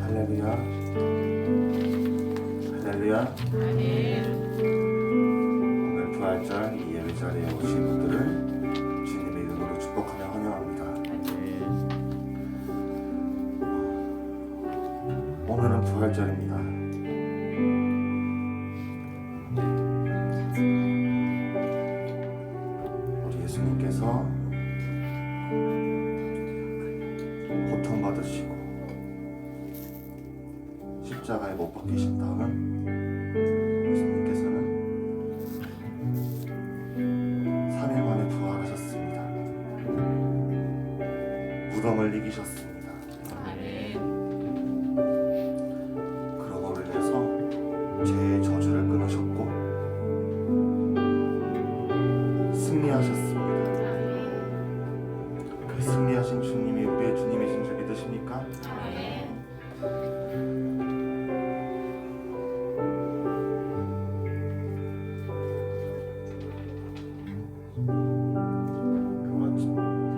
할렐루야, 할렐루야. 오늘 부활절 이 예배 자리에 오신 분들을 주님의 이름으로 축복하며 환영합니다. 오늘은 부활절입니다. 우리 예수님께서 고통받으시고 십자가에 못 박히신 다음 예수님께서는 3일 만에 부활하셨습니다. 무덤을 이기셨습니다. 그러므로 인해서 죄의 저주를 끊으셨고 승리하셨습니다. 그 승리하신 주님이 우리의 주님이신 줄 믿으십니까?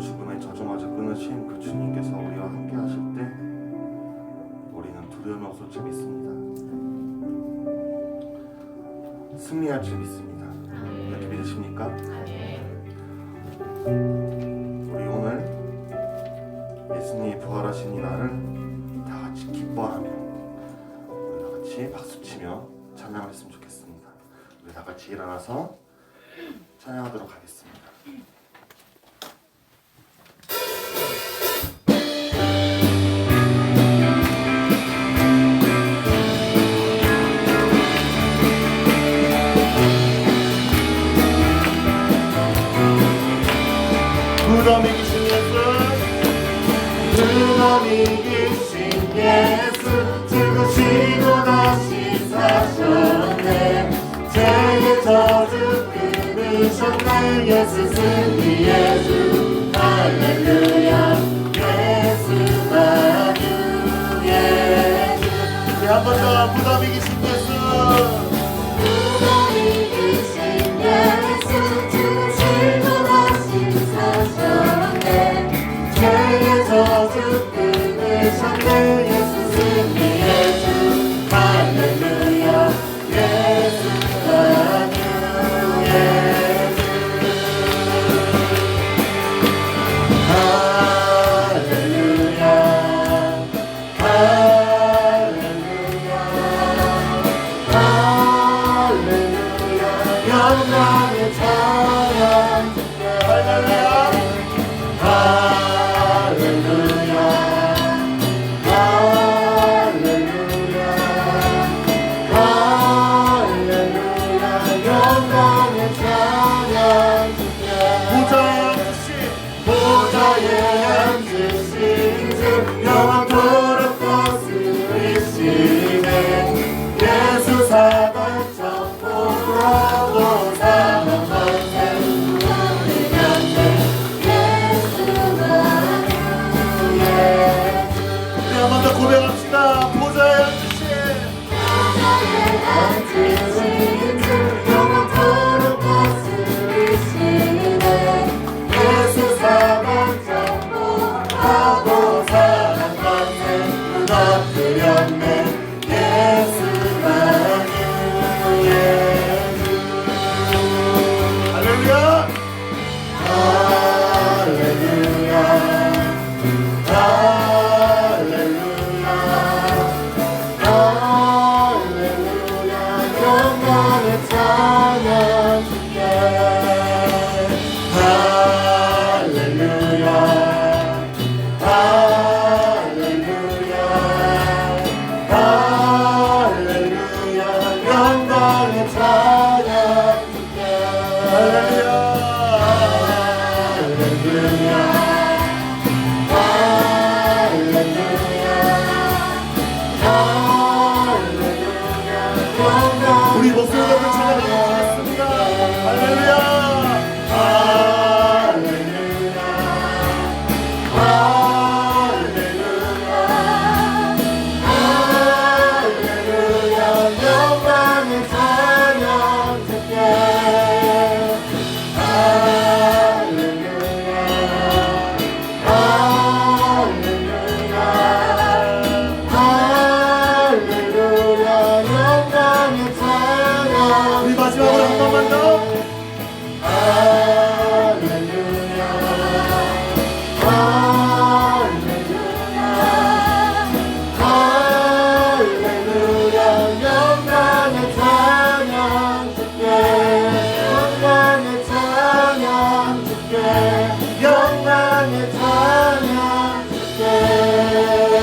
죽음의 저주마저 끊으신 그 주님께서 우리와 함께 하실 때 우리는 두려움이 없을 줄 믿습니다. 승리할 줄 믿습니다. 이렇게 믿으십니까? 우리 오늘 예수님이 부활하신 이 날을 다 같이 기뻐하며 우리 다 같이 박수치며 찬양을 했으면 좋겠습니다. 우리 다 같이 일어나서 찬양하도록 하겠습니다. 무덤 이기신 예수 죽으시고 다시 사셨네. 죄의 저주 끊으셨네. 예수 승리의 주 할렐루야. 예수가 주의 주. 우리 한 번 더 무덤 이기신 예수. 무덤 이기신 예수 죽으시고 다시 사셨네. 죄의 저주 끊으셨네. 예수 승리의 주 할렐루야. 예수가 주의 주. 할렐루야. 할렐루야. 영광의 찬양 주께 할렐루야. 할렐루야 할렐루야 할렐루야 영광의 찬양 주께 보좌에 앉으신 주 영원토록 거스리시네 예수 사단 정복하고 사망 권세 우리한테 예수가 주의 우리 한 번 더 고백합시다. 보좌에 앉으신 앉으신 주 영원토록 거스리시네 예수 사단 정복하고 사망 권세 무너뜨렸네 예수가 주의 주 할렐루야. 할렐루야 할렐루야 할렐루야 영광의 찬양 주께 할렐루야 할렐루야 할렐루야 영광의 찬양 주께 할렐루야. 우리 목소리로 찬양하겠습니다. 할렐루야. 우리 마지막으로 한 번만 더. 영광의 찬양 주께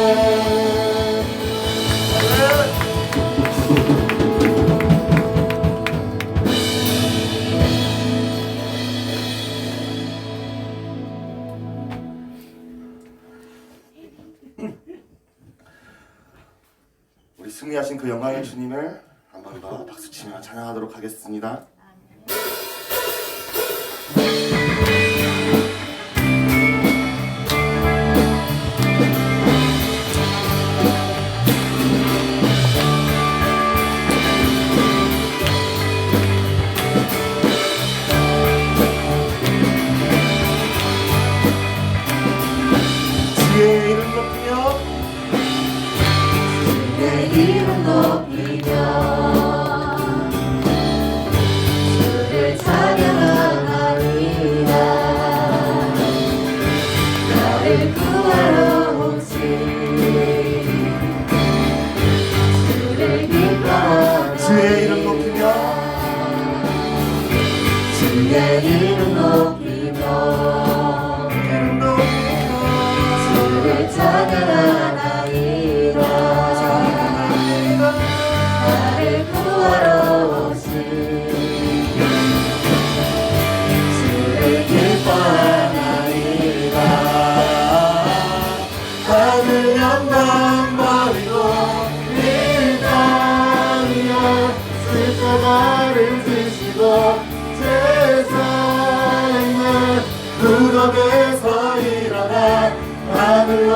우리 승리하신 그 영광의 주님을 한 번 더 박수치며 찬양하도록 하겠습니다. 주의 이름 높이며 내 이름 높이며 주를 찬양하리라 나를 구하러 오신 주를 기뻐하며 주의 이름 높이며 주의 이름 높이며 주를 찬양하리라 나를 구하러 오신 주를 기뻐하리라 하늘 영광 버리고 이 땅 위에 십자가를 지시고 세상을 무덤에서 일어나 하늘로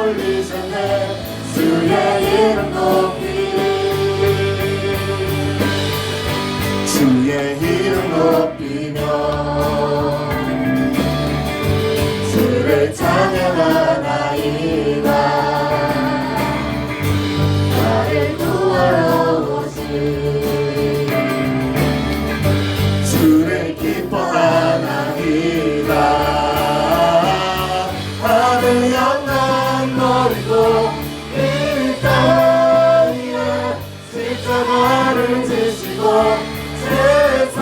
올리셨네 주의 이름 높이리 주의 이름 높이며 주를 찬양하나이다 나를 구하러 오신 주를 기뻐하나이다 하늘 영광 버리고 이 땅 위에 십자가를 지시고 세상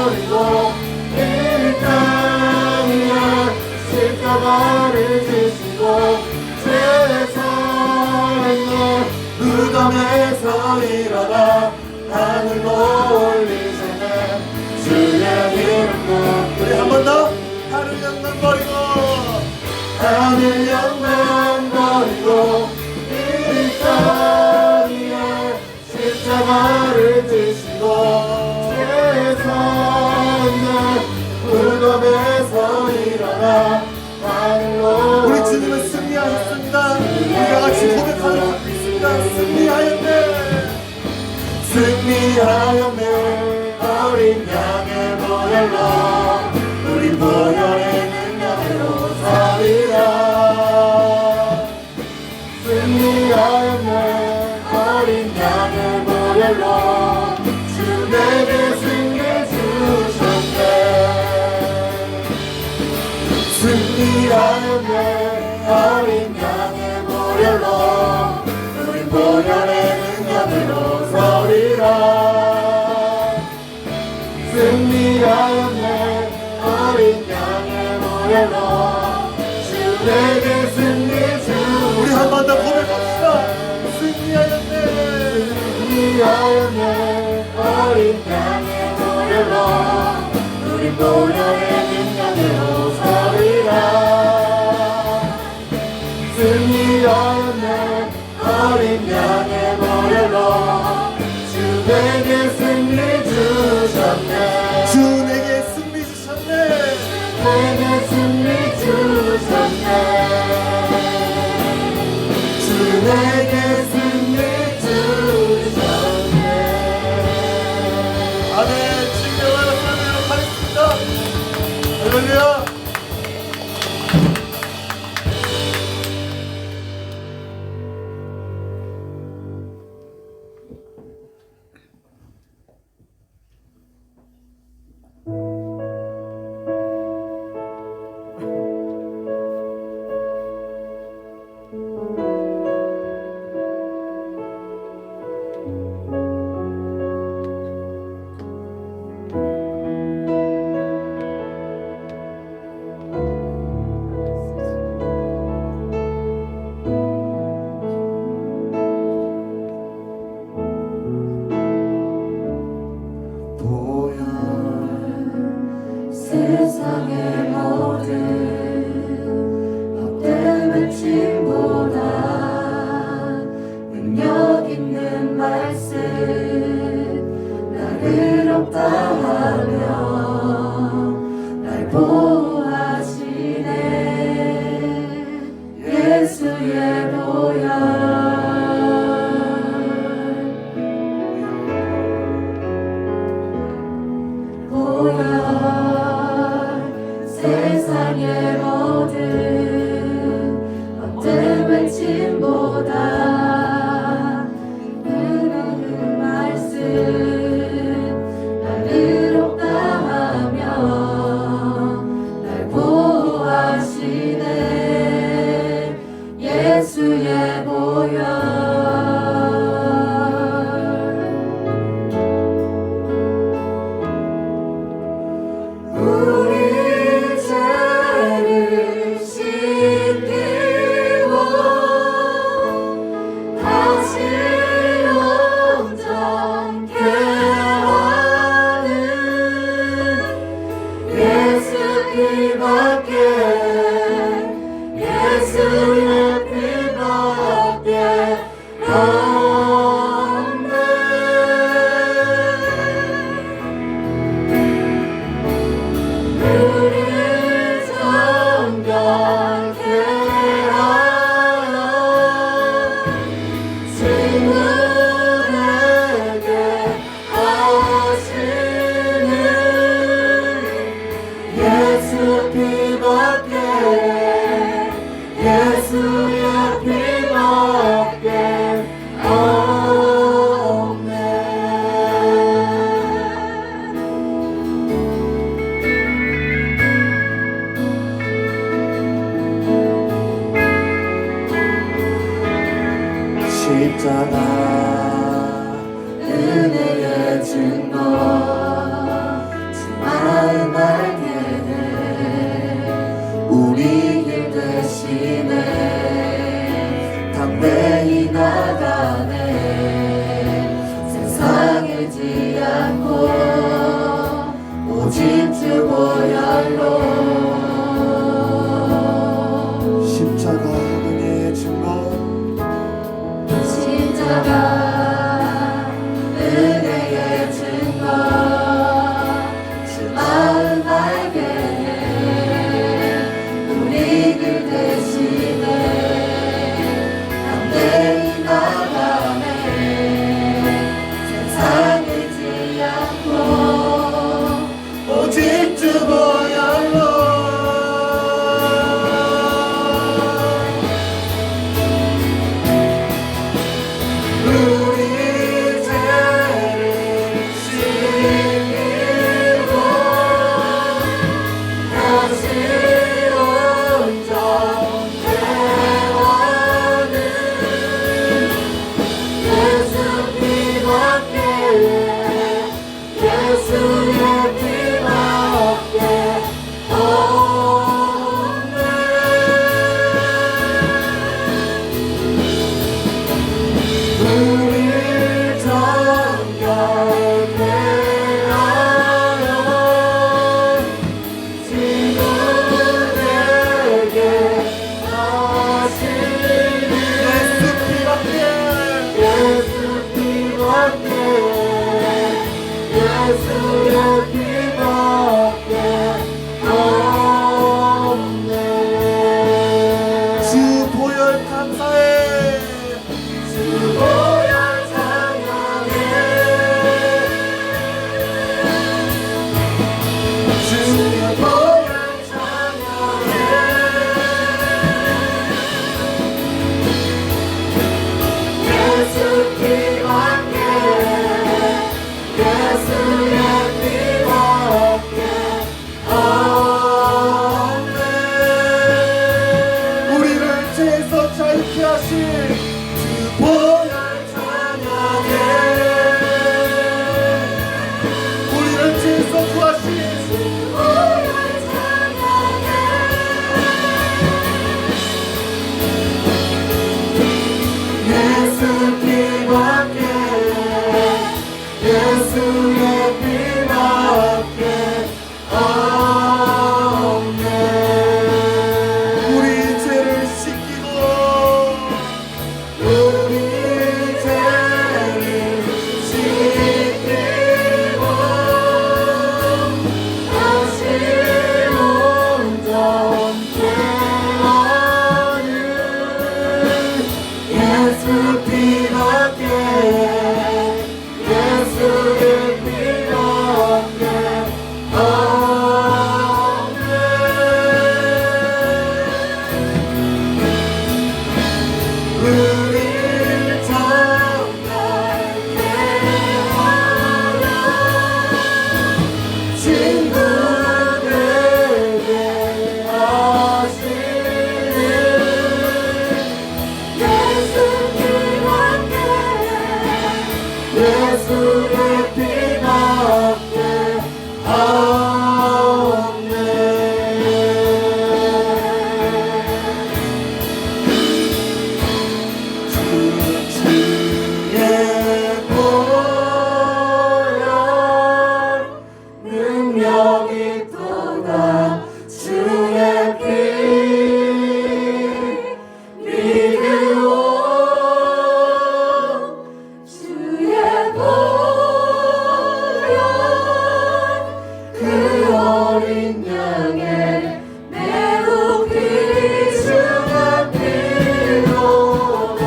버리고 이 땅에 십자가를 지시고 세상에 무덤에서 일어나 하늘로 올리시네 주의 이름 높이 우리 한 번 더 하늘 영광 버리고 하늘 영광 버리고 이 땅에 십자가를 지시고 세상에 무덤에서 일어나 하늘로 우리 주님은 승리하셨습니다. 우리가 같이 고백하도록 하겠습니다. 승리하였네 승리하였네 어린 양의 보혈로 우리 보혈의 능력으로 살리라 승리하였네 어린 양의 보혈로 주 내게 승리 주셨네 승리하였네 어린 양의 보혈로 우리 보혈의 능력으로 서리라 승리하였네 어린 양의 보혈로 주 내게 승리 주 우리 한 번 더 고백합시다 승리하였네 승리하였네 어린 양의 보혈로 우리 보혈의 능력으로 서리라 승리하였네 어린 양의 보혈로 주 내게 승리 주셨네 주 내게 승리 주셨네 내게 승리 주셨네 주 내게 승리 주셨네 아멘 진정한 하나님으로 가겠습니다 할렐루야 세상의 모든 헛된 외침보다 능력 있는 말씀 나를 없다하며 날 보호하시네 예수의 보혈 세상의 모든 헛된 외침보다 은혜의 말씀 나를 없다하며 날 보호하시네 예수의 보혈 보혈로 십자가 은혜의 증거 십자가 은혜의 증거 주 마음 발견해 우리 그 대신에 담대히 나가네 세상을 지않고 오직 주 보혈로 우리 죄를 씻기고 다시 온전해하는 예수 피밖에 예수의 피밖에 없네 우리를 정결케 하여 지금 내게 하시니 예수 피밖에 예수 피밖에 예수의 피밖에 없네 주 보혈 감사해 주 보혈 찬양해 주의 보혈 찬양해 예수 피밖에 예수의 피밖에 없네 우리를 죄에서 자유케 하신 주 보혈 찬양해 우리를 죄에서 구하신 보혈 찬양해 예수 피밖에 예수의 피밖에 없네 우리 죄를 씻기고 우리 죄를 씻기고 다시 온전케 하는 예수 피밖에 예수의 피밖에 없네 우리 정결케 하여 친구되게 하시는 예수 피밖에 예수의 피밖에 없네 주의 보혈 능력이 또다 주의 피 믿으오 주의 보혈 그 어린 양의 매우 귀중한 피로다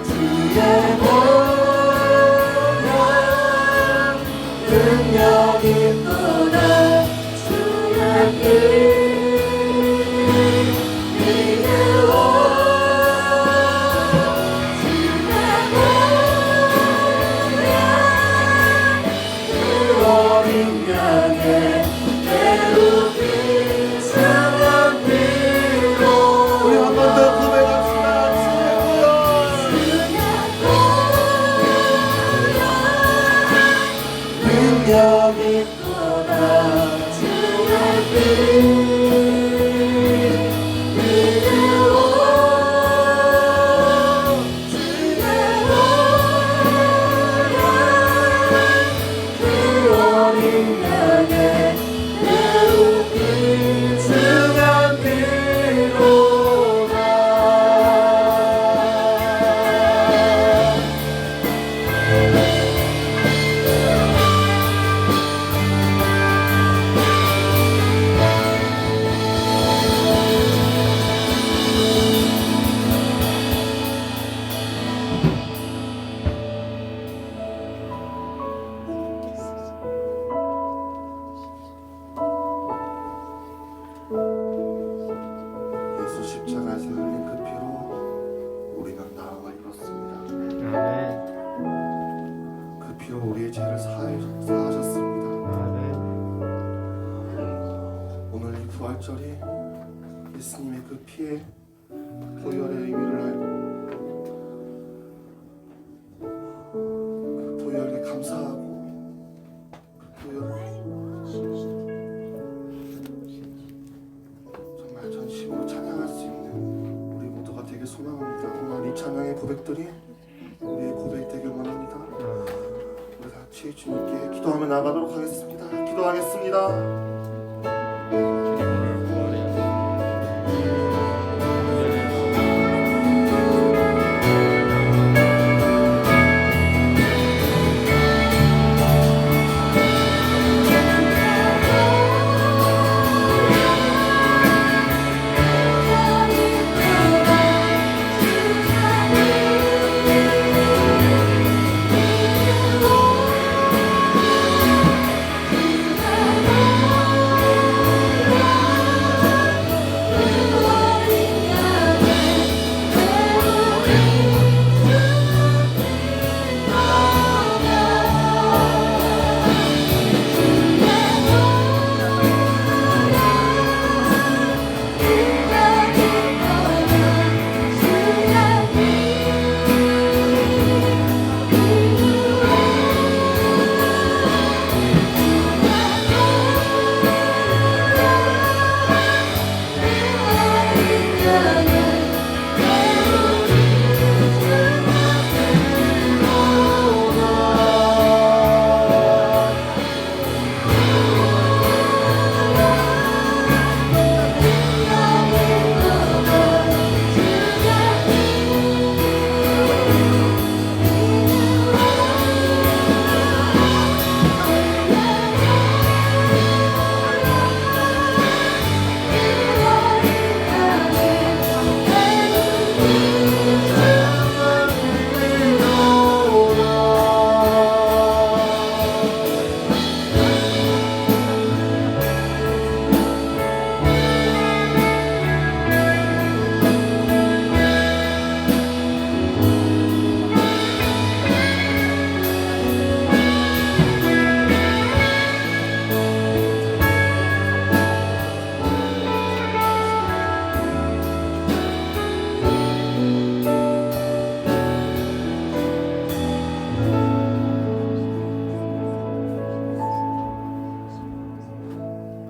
주의 보혈 능력이 또다 주의 피 믿으오 주의 보혈 그 어린 양의 매우 귀중한 피로 우리 한 번 더 고백합시다 주의 보혈 능력이 또다 주의 피 믿으오 주의 보혈 그 어린 양의 배우기 주가 필요다. 예수 십자가에서 흘린 그 피로 우리는 나음을 입었습니다. 아멘. 그 피로 우리의 죄를 사하셨습니다. 아멘. 오늘 이 부활절이 예수님의 그 피에 보혈의 의미를 알고 그 보혈에 감사하고 그 보혈을 정말 전심으로 찬양할 수 있는 우리 모두가 되게 소망합니다. 오늘 이 찬양의 고백들이 우리의 고백이 되길 원합니다. 우리 다 같이 주님께 기도하며 나가도록 하겠습니다. 기도하겠습니다.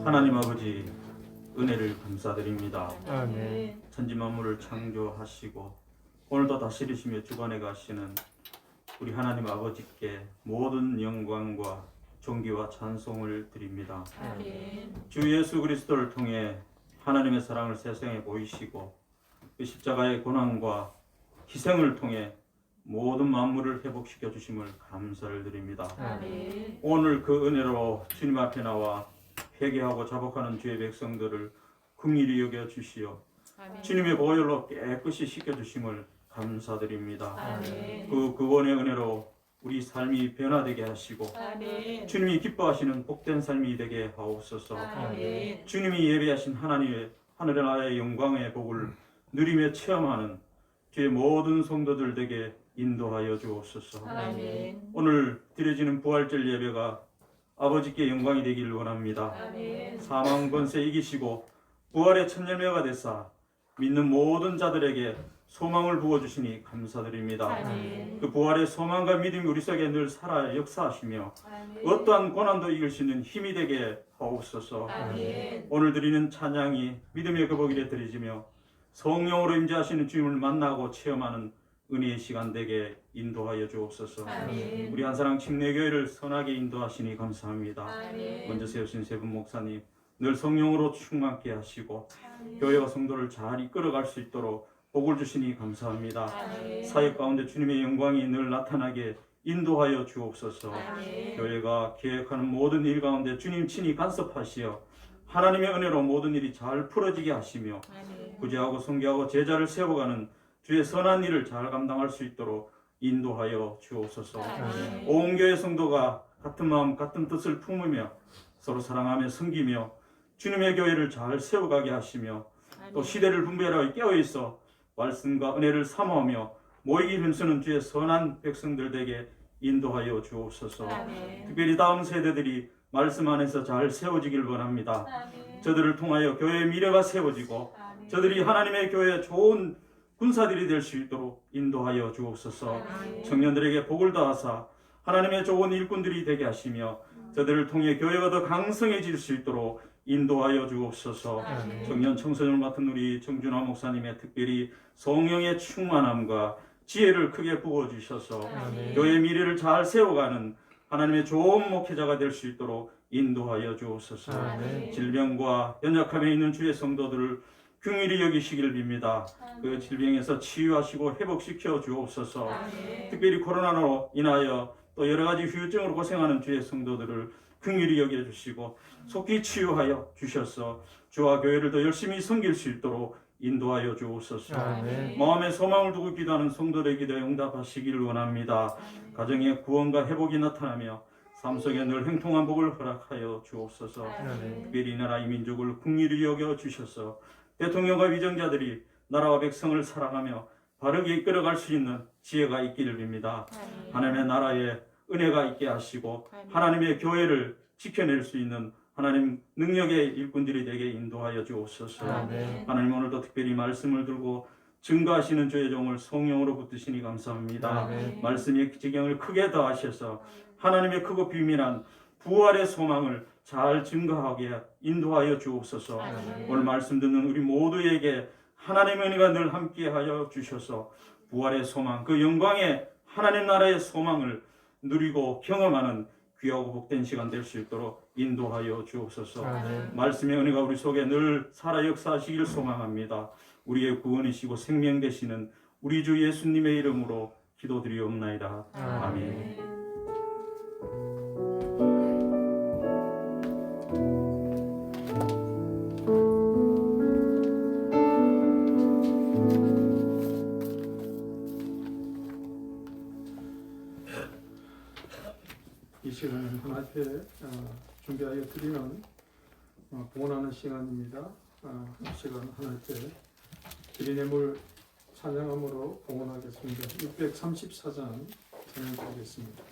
하나님 아버지 은혜를 감사드립니다. 아멘. 천지 만물을 창조하시고 오늘도 다스리시며 주관해 가시는 우리 하나님 아버지께 모든 영광과 존귀와 찬송을 드립니다. 아멘. 주 예수 그리스도를 통해 하나님의 사랑을 세상에 보이시고 그 십자가의 고난과 희생을 통해 모든 만물을 회복시켜 주심을 감사를 드립니다. 아멘. 오늘 그 은혜로 주님 앞에 나와 회개하고 자복하는 주의 백성들을 긍휼히 여겨 주시어 아멘. 주님의 보혈로 깨끗이 씻겨 주심을 감사드립니다. 아멘. 그 구원의 은혜로 우리 삶이 변화되게 하시고 아멘. 주님이 기뻐하시는 복된 삶이 되게 하옵소서. 아멘. 주님이 예배하신 하나님의 하늘의 나라의 영광의 복을 누리며 체험하는 주의 모든 성도들 되게 인도하여 주옵소서. 아멘. 오늘 드려지는 부활절 예배가 아버지께 영광이 되길 원합니다. 아멘. 사망 권세 이기시고 부활의 첫 열매가 되사 믿는 모든 자들에게 소망을 부어주시니 감사드립니다. 아멘. 그 부활의 소망과 믿음이 우리 속에 늘 살아 역사하시며 아멘. 어떠한 고난도 이길 수 있는 힘이 되게 하옵소서. 아멘. 오늘 드리는 찬양이 믿음의 그 복이래 드리지며 성령으로 임재하시는 주님을 만나고 체험하는 은혜의 시간 되게 인도하여 주옵소서. 아멘. 우리 한사랑 침례교회를 선하게 인도하시니 감사합니다. 아멘. 먼저 세우신 세 분 목사님 늘 성령으로 충만케 하시고 교회와 성도를 잘 이끌어갈 수 있도록 복을 주시니 감사합니다. 아멘. 사역 가운데 주님의 영광이 늘 나타나게 인도하여 주옵소서. 아멘. 교회가 계획하는 모든 일 가운데 주님 친히 간섭하시어 하나님의 은혜로 모든 일이 잘 풀어지게 하시며 아멘. 구제하고 섬기하고 제자를 세워가는 주의 선한 일을 잘 감당할 수 있도록 인도하여 주옵소서. 아멘. 온 교회 성도가 같은 마음 같은 뜻을 품으며 서로 사랑하며 섬기며 주님의 교회를 잘 세워가게 하시며 또 시대를 분별하여 깨어있어 말씀과 은혜를 사모하며 모이기 힘쓰는 주의 선한 백성들 되게 인도하여 주옵소서. 아멘. 특별히 다음 세대들이 말씀 안에서 잘 세워지길 원합니다. 아멘. 저들을 통하여 교회의 미래가 세워지고 아멘. 저들이 하나님의 교회에 좋은 군사들이 될 수 있도록 인도하여 주옵소서. 아멘. 청년들에게 복을 다하사 하나님의 좋은 일꾼들이 되게 하시며 저들을 통해 교회가 더 강성해질 수 있도록 인도하여 주옵소서. 아멘. 청년 청소년을 맡은 우리 정준하 목사님의 특별히 성령의 충만함과 지혜를 크게 부어주셔서 아멘. 교회의 미래를 잘 세워가는 하나님의 좋은 목회자가 될 수 있도록 인도하여 주옵소서. 아멘. 질병과 연약함에 있는 주의 성도들을 긍휼히 여기시길 빕니다. 그 질병에서 치유하시고 회복시켜 주옵소서. 아멘. 특별히 코로나로 인하여 또 여러 가지 후유증으로 고생하는 주의 성도들을 긍휼히 여겨 주시고 속히 치유하여 주셔서 주와 교회를 더 열심히 섬길 수 있도록 인도하여 주옵소서. 아멘. 마음에 소망을 두고 기도하는 성도들의 기도에 응답하시기를 원합니다. 가정의 구원과 회복이 나타나며 삶 속에 늘 행통한 복을 허락하여 주옵소서. 아멘. 특별히 이 나라 이 민족을 긍휼히 여겨 주셔서 대통령과 위정자들이 나라와 백성을 사랑하며 바르게 이끌어갈 수 있는 지혜가 있기를 빕니다. 아멘. 하나님의 나라에 은혜가 있게 하시고 아멘. 하나님의 교회를 지켜낼 수 있는 하나님 능력의 일꾼들이 되게 인도하여 주옵소서. 아멘. 하나님 오늘도 특별히 말씀을 들고 증거하시는 주의 종을 성령으로 붙드시니 감사합니다. 아멘. 말씀의 지경을 크게 더하셔서 하나님의 크고 비밀한 부활의 소망을 잘 증거하게 인도하여 주옵소서. 아멘. 오늘 말씀 듣는 우리 모두에게 하나님의 은혜가 늘 함께하여 주셔서 부활의 소망, 그 영광의 하나님 나라의 소망을 누리고 경험하는 귀하고 복된 시간 될 수 있도록 인도하여 주옵소서. 아멘. 말씀의 은혜가 우리 속에 늘 살아 역사하시길 소망합니다. 우리의 구원이시고 생명 되시는 우리 주 예수님의 이름으로 기도드리옵나이다. 아멘. 이 시간은 하나님께 준비하여 드리는 봉헌하는 시간입니다. 이 시간 하나님께 드리뇌물 찬양함으로 봉헌하겠습니다. 634장 찬양드리겠습니다.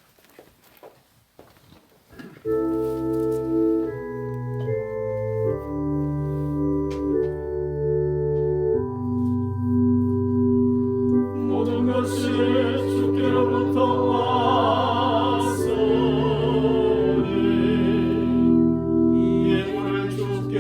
모든 것이 주께로부터 왔으니 이 예물을 주께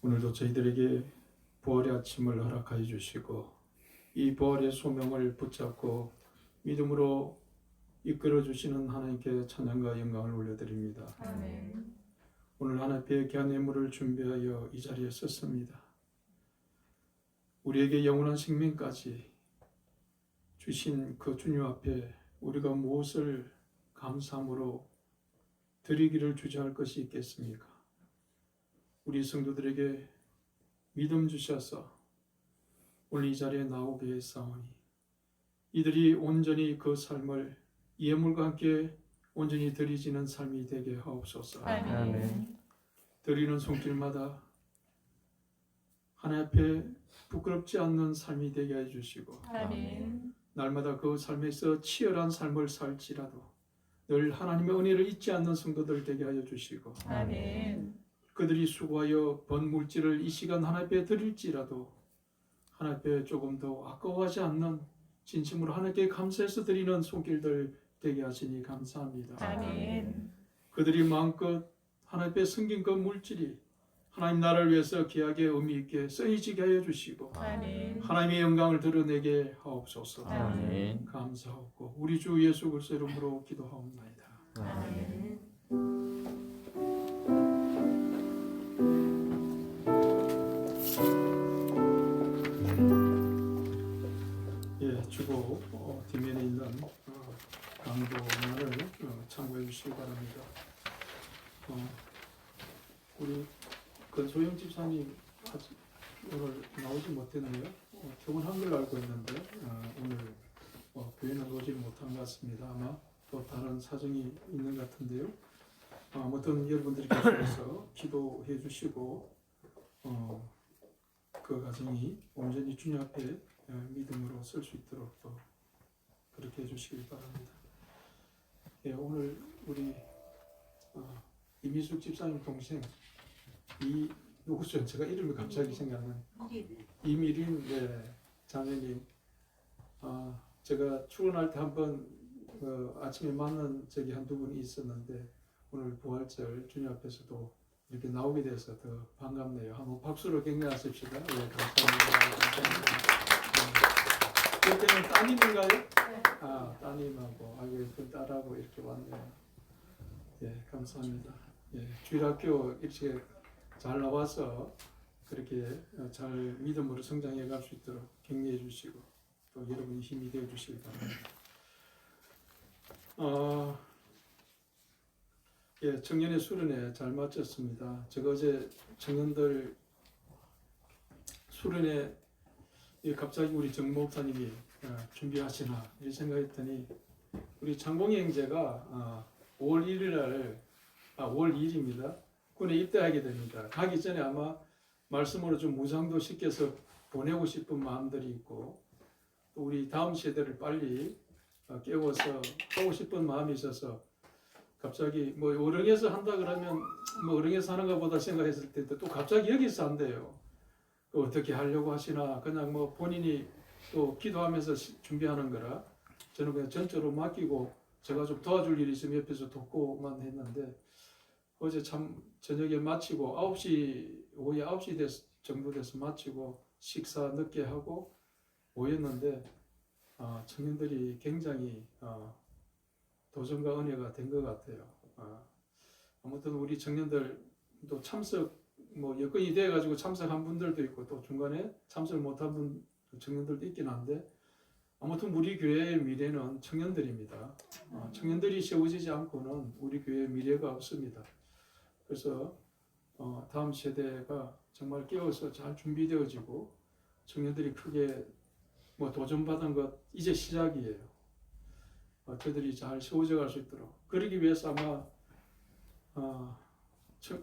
오늘도 저희들에게 부활의 아침을 허락하여 주시고 이 부활의 소명을 붙잡고 믿음으로 이끌어 주시는 하나님께 찬양과 영광을 올려드립니다. 아멘. 오늘 하나님의 귀한 예물을 준비하여 이 자리에 섰습니다. 우리에게 영원한 생명까지 주신 그 주님 앞에 우리가 무엇을 감사함으로 드리기를 주저할 것이 있겠습니까? 우리 성도들에게 믿음 주셔서 오늘 이 자리에 나오게 했사오니 이들이 온전히 그 삶을 예물과 함께 온전히 드리지는 삶이 되게 하옵소서. 아멘. 드리는 손길마다 하나님 앞에 부끄럽지 않는 삶이 되게 해주시고 아멘. 날마다 그 삶에서 치열한 삶을 살지라도 늘 하나님의 은혜를 잊지 않는 성도들 되게 하여 주시고 아멘. 그들이 수고하여 번 물질을 이 시간 하나님 앞에 드릴지라도 하나님 앞에 조금 더 아까워하지 않는 진심으로 하나님께 감사해서 드리는 손길들 되게 하시니 감사합니다. 아멘. 그들이 마음껏 하나님 앞에 섬긴 그 물질이 하나님 나라를 위해서 귀하게 의미 있게 쓰여지게 하여 주시고 아멘. 하나님의 영광을 드러내게 하옵소서. 아멘. 감사하고 우리 주 예수 그리스도 이름으로 기도하옵나이다. 아멘. 예, 주보 뒷면에 있는 강도만을 참고해 주시기 바랍니다. 우리 권소영 집사님 아직 오늘 나오지 못했네요. 퇴근한 걸로 알고 있는데 오늘 교회는 오지 못한 것 같습니다. 아마 또 다른 사정이 있는 것 같은데요. 아무튼 여러분들이 계속해서 기도해 주시고 그 가정이 온전히 주님 앞에 믿음으로 설 수 있도록 또 그렇게 해주시기 바랍니다. 예, 오늘 우리 이미숙 집사님 동생 누구죠? 제가 이름이 갑자기 생각나는 이미린 자매님. 제가 출근할 때 한번 아침에 만난 적이 한두 분이 있었는데 오늘 부활절 주님 앞에서도 이렇게 나오게 돼서 더 반갑네요. 한번 박수로 격려하십시다. 예, 감사합니다. 그때는 따님인가요? 따님하고 아이고 예쁜 딸하고 이렇게 왔네요. 예, 감사합니다. 예, 주일학교 이렇게 잘 나와서 그렇게 잘 믿음으로 성장해 갈 수 있도록 격려해 주시고 또 여러분이 힘이 되어 주시기 바랍니다. 예, 청년의 수련회 잘 마쳤습니다. 제가 어제 청년들 수련회 갑자기 우리 정 목사님이 준비하시나 이 생각했더니 우리 장봉희 형제가 5월 1일 5월 2일입니다. 군에 입대하게 됩니다. 가기 전에 아마 말씀으로 좀 무장도 시켜서 보내고 싶은 마음들이 있고 또 우리 다음 세대를 빨리 깨워서 하고 싶은 마음이 있어서 갑자기 뭐 어령에서 한다 그러면 뭐 어령에서 하는 것보다 생각했을 때 또 갑자기 여기서 한대요. 어떻게 하려고 하시나 그냥 뭐 본인이 또 기도하면서 준비하는 거라 저는 그냥 전적으로 맡기고 제가 좀 도와줄 일이 있으면 옆에서 돕고만 했는데 어제 참 저녁에 마치고 9시 오후에 9시 정도 돼서 마치고 식사 늦게 하고 모였는데 청년들이 굉장히 도전과 은혜가 된 것 같아요. 아무튼 우리 청년들도 참석 뭐 여건이 돼 가지고 참석한 분들도 있고 또 중간에 참석 못한 분 청년들도 있긴 한데 아무튼 우리 교회의 미래는 청년들입니다. 청년들이 세워지지 않고는 우리 교회의 미래가 없습니다. 그래서 다음 세대가 정말 깨어서 잘 준비되어지고 청년들이 크게 뭐 도전받은 것 이제 시작이에요. 저들이 잘 세워져 갈 수 있도록 그러기 위해서 아마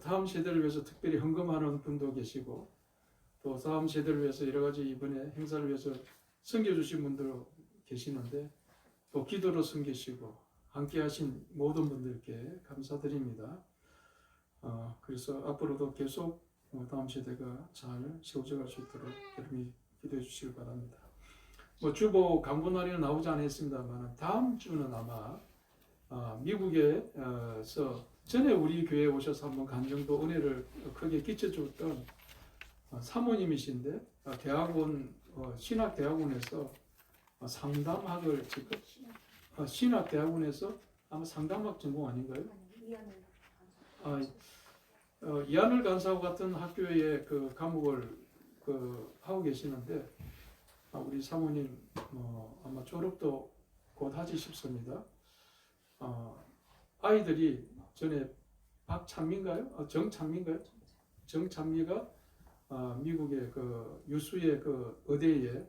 다음 세대를 위해서 특별히 헌금하는 분도 계시고 또 다음 세대를 위해서 여러 가지 이번에 행사를 위해서 섬겨주신 분도 계시는데 또 기도로 섬기시고 함께 하신 모든 분들께 감사드립니다. 그래서 앞으로도 계속 다음 세대가 잘 세워져 갈 수 있도록 여러분이 기도해 주시기 바랍니다. 뭐 주보 강보 날에는 나오지 않았습니다만 다음 주는 아마 미국에서 전에 우리 교회에 오셔서 한번 간 정도 은혜를 크게 끼쳐줬던 사모님이신데 대학원 신학대학원에서 상담학을 지금 신학대학원에서 아마 상담학 전공 아닌가요? 이하늘 간사와 같은 학교에 그 과목을 하고 계시는데 우리 사모님 아마 졸업도 곧 하지 싶습니다. 아이들이 전에 박찬미인가요? 정찬미인가요? 정찬미가 미국의 그 유수의 그 의대에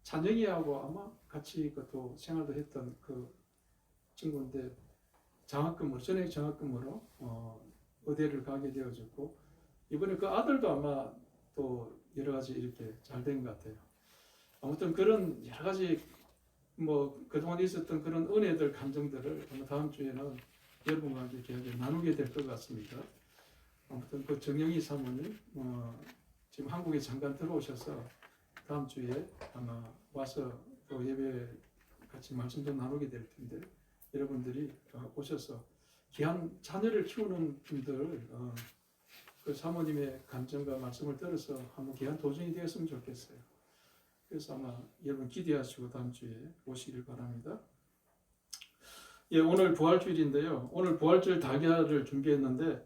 찬영이하고 아마 같이 또 생활도 했던 그 친구인데 장학금으로 전액 장학금으로 의대를 가게 되어졌고 이번에 그 아들도 아마 또 여러 가지 이렇게 잘 된 것 같아요. 아무튼 그런 여러 가지 뭐 그동안 있었던 그런 은혜들 감정들을 다음 주에는 여러분과 함께 이렇게 나누게 될 것 같습니다. 아무튼 그 정영희 사모님 지금 한국에 잠깐 들어오셔서 다음 주에 아마 와서 또 예배 같이 말씀도 나누게 될 텐데 여러분들이 오셔서 귀한 자녀를 키우는 분들 그 사모님의 감정과 말씀을 들어서 한번 귀한 도전이 되었으면 좋겠어요. 그래서 아마 여러분 기대하시고 다음 주에 오시길 바랍니다. 예, 오늘 부활주일인데요. 오늘 부활주일 달걀을 준비했는데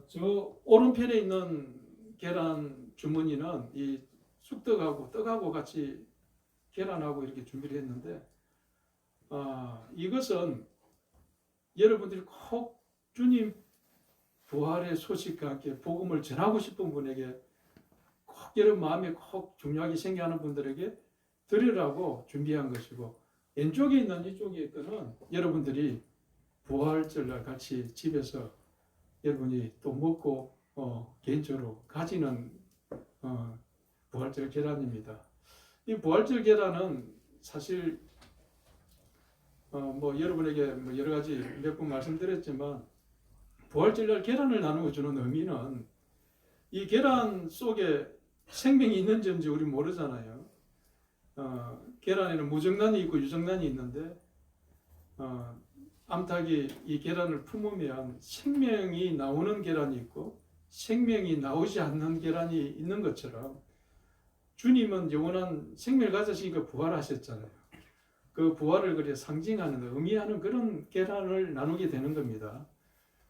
저 오른편에 있는 계란 주머니는 이 쑥떡하고 떡하고 같이 계란하고 이렇게 준비를 했는데 이것은 여러분들이 꼭 주님 부활의 소식과 함께 복음을 전하고 싶은 분에게 꼭 여러분 마음에 꼭 중요하게 생각하는 분들에게 드리라고 준비한 것이고 왼쪽에 있는 이쪽에 거는 여러분들이 부활절날 같이 집에서 여러분이 또 먹고 개인적으로 가지는 부활절 계란입니다. 이 부활절 계란은 사실 뭐 여러분에게 뭐 여러 가지 몇 번 말씀드렸지만 부활절날 계란을 나누어 주는 의미는 이 계란 속에 생명이 있는지 없는지 우리 모르잖아요. 계란에는 무정란이 있고 유정란이 있는데 암탉이 이 계란을 품으면 생명이 나오는 계란이 있고 생명이 나오지 않는 계란이 있는 것처럼 주님은 영원한 생명을 가지시니까 부활하셨잖아요. 그 부활을 그래 상징하는 의미하는 그런 계란을 나누게 되는 겁니다.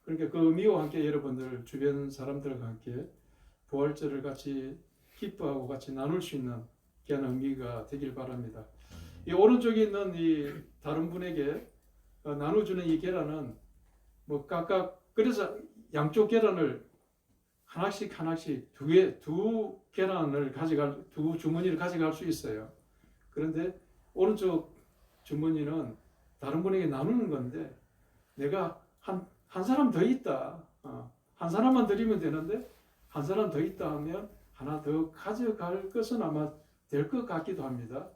그러니까 그 의미와 함께 여러분들 주변 사람들과 함께 부활절을 같이 기뻐하고 같이 나눌 수 있는 귀한 의미가 되길 바랍니다. 이 오른쪽에 있는 이 다른 분에게 나눠주는 이 계란은 뭐 각각 그래서 양쪽 계란을 하나씩 두 계란을 두 주머니를 가져갈 수 있어요. 그런데 오른쪽 주머니는 다른 분에게 나누는 건데 내가 한 사람 더 있다. 한 사람만 드리면 되는데 한 사람 더 있다 하면 하나 더 가져갈 것은 아마 될 것 같기도 합니다.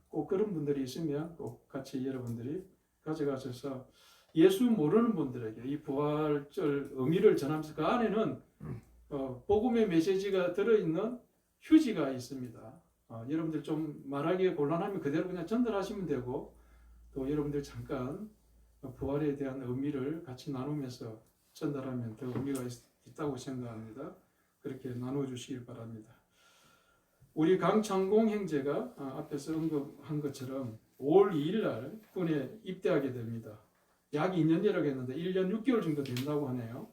꼭 그런 분들이 있으면 꼭 같이 여러분들이 가져가셔서 예수 모르는 분들에게 이 부활절 의미를 전하면서 그 안에는 복음의 메시지가 들어있는 휴지가 있습니다. 여러분들 좀 말하기에 곤란하면 그대로 그냥 전달하시면 되고 또 여러분들 잠깐 부활에 대한 의미를 같이 나누면서 전달하면 더 의미가 있다고 생각합니다. 그렇게 나눠주시길 바랍니다. 우리 강창공 형제가 앞에서 언급한 것처럼 5월 2일 날 군에 입대하게 됩니다. 약 2년이라고 했는데 1년 6개월 정도 된다고 하네요.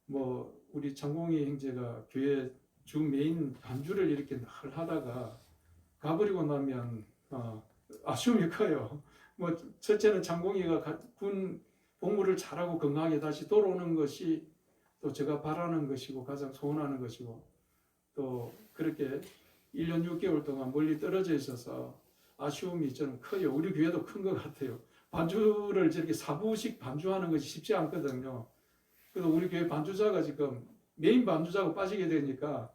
뭐 우리 창공이 형제가 교회 주 메인 반주를 이렇게 늘 하다가 가버리고 나면 아쉬움이 커요. 뭐 첫째는 창공이가 군 복무를 잘하고 건강하게 다시 돌아오는 것이 또 제가 바라는 것이고 가장 소원하는 것이고 또 그렇게 1년 6개월 동안 멀리 떨어져 있어서 아쉬움이 저는 커요. 우리 교회도 큰 것 같아요. 반주를 저렇게 사부식 반주하는 것이 쉽지 않거든요. 그래서 우리 교회 반주자가 지금 메인 반주자가 빠지게 되니까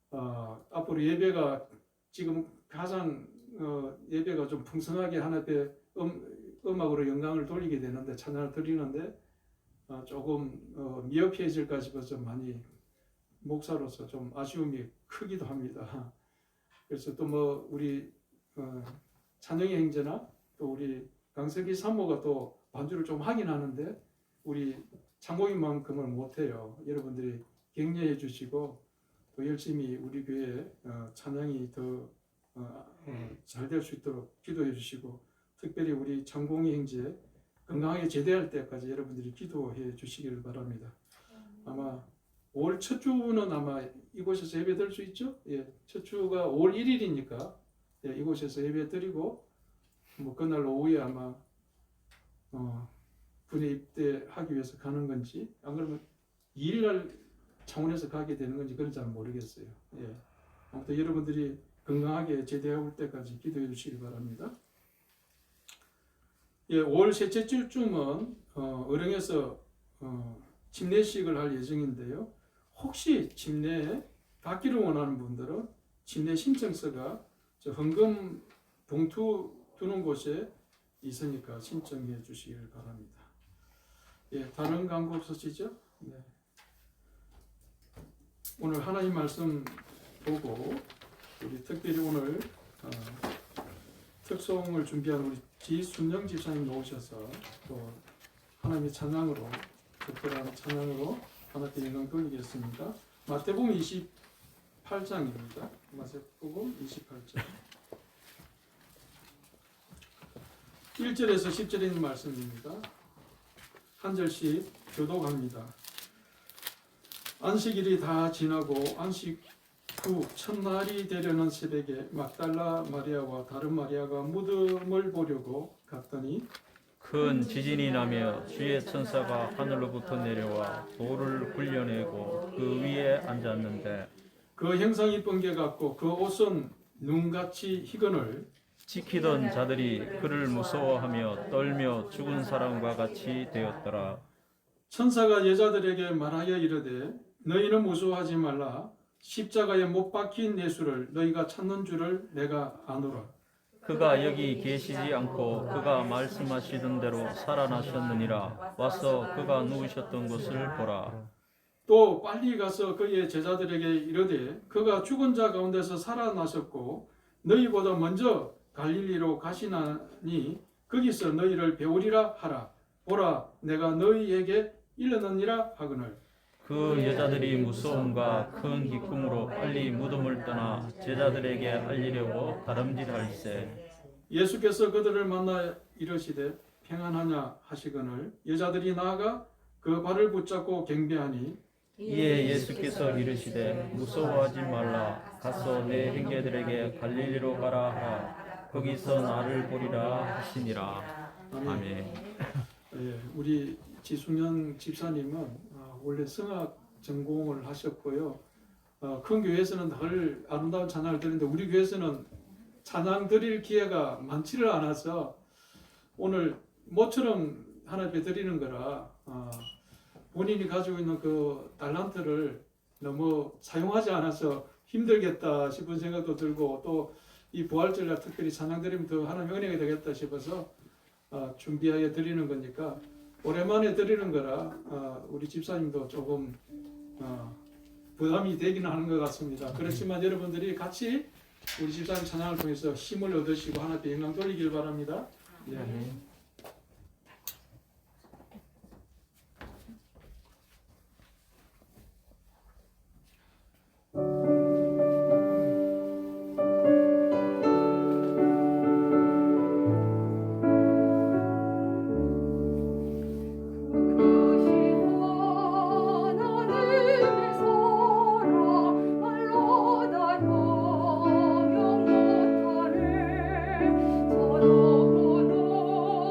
앞으로 예배가 지금 가장 예배가 좀 풍성하게 하나님의 음악으로 영광을 돌리게 되는데 찬양을 드리는데 조금 미흡해질까 싶어서 많이 목사로서 좀 아쉬움이 크기도 합니다. 그래서 또 뭐 우리 찬영이 형제나 또 우리 강석희 사모가 또 반주를 좀 하긴 하는데 우리 창공인만큼은 못해요. 여러분들이 격려해 주시고 또 열심히 우리 교회 찬양이 더 잘 될 수 있도록 기도해 주시고 특별히 우리 창공이 형제 건강하게 제대할 때까지 여러분들이 기도해 주시기를 바랍니다. 아마 5월 첫 주는 아마 이곳에서 예배 드릴 수 있죠? 예, 첫 주가 5월 1일이니까 예, 이곳에서 예배 드리고 뭐 그날 오후에 아마 군에 입대하기 위해서 가는 건지 안 그러면 2일날 창원에서 가게 되는 건지 그건 잘 모르겠어요. 예, 아무튼 여러분들이 건강하게 제대할 때까지 기도해 주시기 바랍니다. 예, 5월 셋째 주쯤은 의령에서 침례식을 할 예정인데요. 혹시 침례 받기를 원하는 분들은 침례 신청서가 저 헌금 봉투 두는 곳에 있으니까 신청해 주시길 바랍니다. 예, 다른 강국 서시죠? 네. 오늘 하나님 말씀 보고 우리 특별히 오늘 특송을 준비한 우리 지순영 집사님 나오셔서 또 하나님의 찬양으로 특별한 찬양으로 하나님께 영광 돌리겠습니다. 마태복음 28장입니다. 마태복음 28장 1절에서 10절에 있는 말씀입니다. 한 절씩 교독합니다. 안식일이 다 지나고 안식 후 첫날이 되려는 새벽에 막달라 마리아와 다른 마리아가 무덤을 보려고 갔더니 큰 지진이 나며 주의 천사가 하늘로부터 내려와 돌을 굴려내고 그 위에 앉았는데 그 형상이 번개 같고 그 옷은 눈같이 희건을 지키던 자들이 그를 무서워하며 떨며 죽은 사람과 같이 되었더라. 천사가 여자들에게 말하여 이르되 너희는 무서워하지 말라. 십자가에 못 박힌 예수를 너희가 찾는 줄을 내가 아노라. 그가 여기 계시지 않고 그가 말씀하시던 대로 살아나셨느니라. 와서 그가 누우셨던 곳을 보라. 또 빨리 가서 그의 제자들에게 이르되 그가 죽은 자 가운데서 살아나셨고 너희보다 먼저 갈릴리로 가시나니 거기서 너희를 배우리라 하라. 보라 내가 너희에게 이르느니라 하거늘. 그 여자들이 무서움과 큰 기쁨으로 빨리 무덤을 떠나 제자들에게 알리려고 다름질할세. 예수께서 그들을 만나 이르시되 평안하냐 하시거늘 여자들이 나아가 그 발을 붙잡고 경배하니 이에 예수께서 이르시되 무서워하지 말라. 가서 내 형제들에게 갈릴리로 가라 하라. 거기서 나를 보리라 하시니라. 아멘. 예, 우리 지순영 집사님은 원래 성악 전공을 하셨고요. 큰 교회에서는 늘 아름다운 찬양을 드리는데 우리 교회에서는 찬양 드릴 기회가 많지를 않아서 오늘 모처럼 하나님께 드리는 거라 본인이 가지고 있는 그 달란트를 너무 사용하지 않아서 힘들겠다 싶은 생각도 들고 또 이 부활절날 특별히 찬양 드리면 더 하나님의 은혜가 되겠다 싶어서 준비하여 드리는 거니까 오랜만에 드리는 거라 우리 집사님도 조금 부담이 되기는 하는 것 같습니다. 그렇지만 여러분들이 같이 우리 집사님 찬양을 통해서 힘을 얻으시고 하나님께 영광 돌리길 바랍니다. 네. 저 높고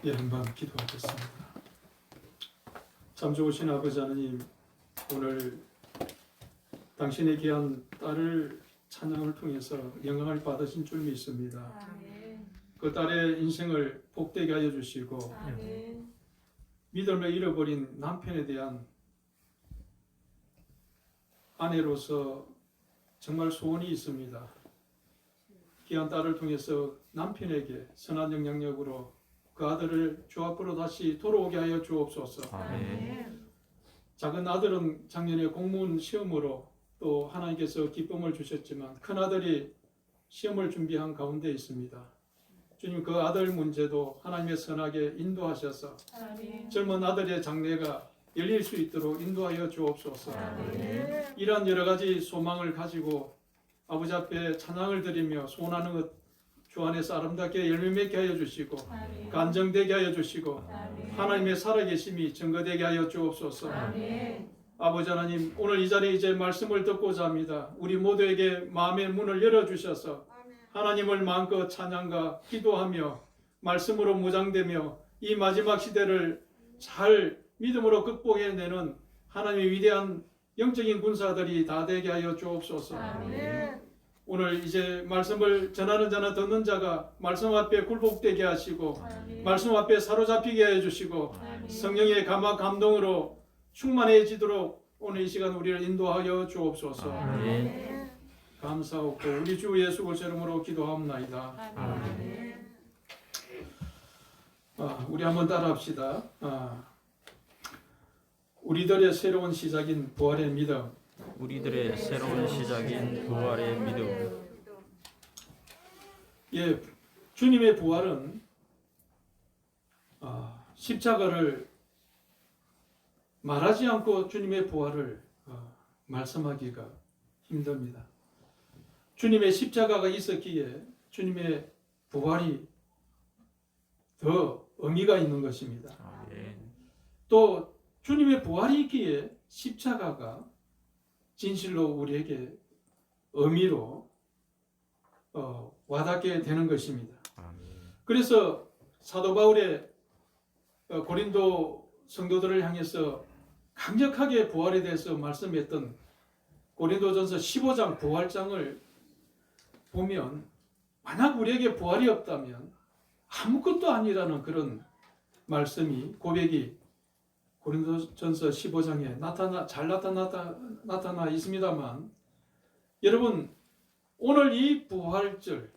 예, 한번 기도하겠습니다. 참 좋으신 아버지 하나님, 오늘 당신의 귀한 딸을 찬양을 통해서 영광을 받으신 줄 믿습니다. 그 딸의 인생을 복되게 하여 주시고 믿음을 잃어버린 남편에 대한 아내로서 정말 소원이 있습니다. 귀한 딸을 통해서 남편에게 선한 영향력으로 그 아들을 주 앞으로 다시 돌아오게 하여 주옵소서. 아멘. 작은 아들은 작년에 공무원 시험으로 또 하나님께서 기쁨을 주셨지만 큰 아들이 시험을 준비한 가운데 있습니다. 주님, 그 아들 문제도 하나님의 선하게 인도하셔서 젊은 아들의 장래가 열릴 수 있도록 인도하여 주옵소서. 이러한 여러 가지 소망을 가지고 아버지 앞에 찬양을 드리며 소원하는 것 주 안에서 아름답게 열매 맺게 하여 주시고 간정되게 하여 주시고 하나님의 살아계심이 증거되게 하여 주옵소서. 아버지 하나님, 오늘 이 자리에 이제 말씀을 듣고자 합니다. 우리 모두에게 마음의 문을 열어주셔서 하나님을 마음껏 찬양과 기도하며 말씀으로 무장되며 이 마지막 시대를 잘 믿음으로 극복해내는 하나님의 위대한 영적인 군사들이 다 되게 하여 주옵소서. 오늘 이제 말씀을 전하는 자나 듣는 자가 말씀 앞에 굴복되게 하시고 말씀 앞에 사로잡히게 하여 주시고 성령의 감화 감동으로 충만해지도록 오늘 이 시간 우리를 인도하여 주옵소서. 감사하고 우리 주 예수 그리스도 이름으로 기도하옵나이다. 우리 한번 따라합시다. 우리들의 새로운 시작인 부활의 믿음. 우리들의 새로운 시작인 부활의 믿음. 예, 주님의 부활은 십자가를 말하지 않고 주님의 부활을 말씀하기가 힘듭니다. 주님의 십자가가 있었기에 주님의 부활이 더 의미가 있는 것입니다. 아멘. 또 주님의 부활이 있기에 십자가가 진실로 우리에게 의미로 와닿게 되는 것입니다. 아멘. 그래서 사도 바울의 고린도 성도들을 향해서 강력하게 부활에 대해서 말씀했던 고린도전서 15장 부활장을 보면 만약 우리에게 부활이 없다면 아무것도 아니라는 그런 말씀이 고백이 고린도전서 15장에 잘 나타나 있습니다만, 여러분 오늘 이 부활절을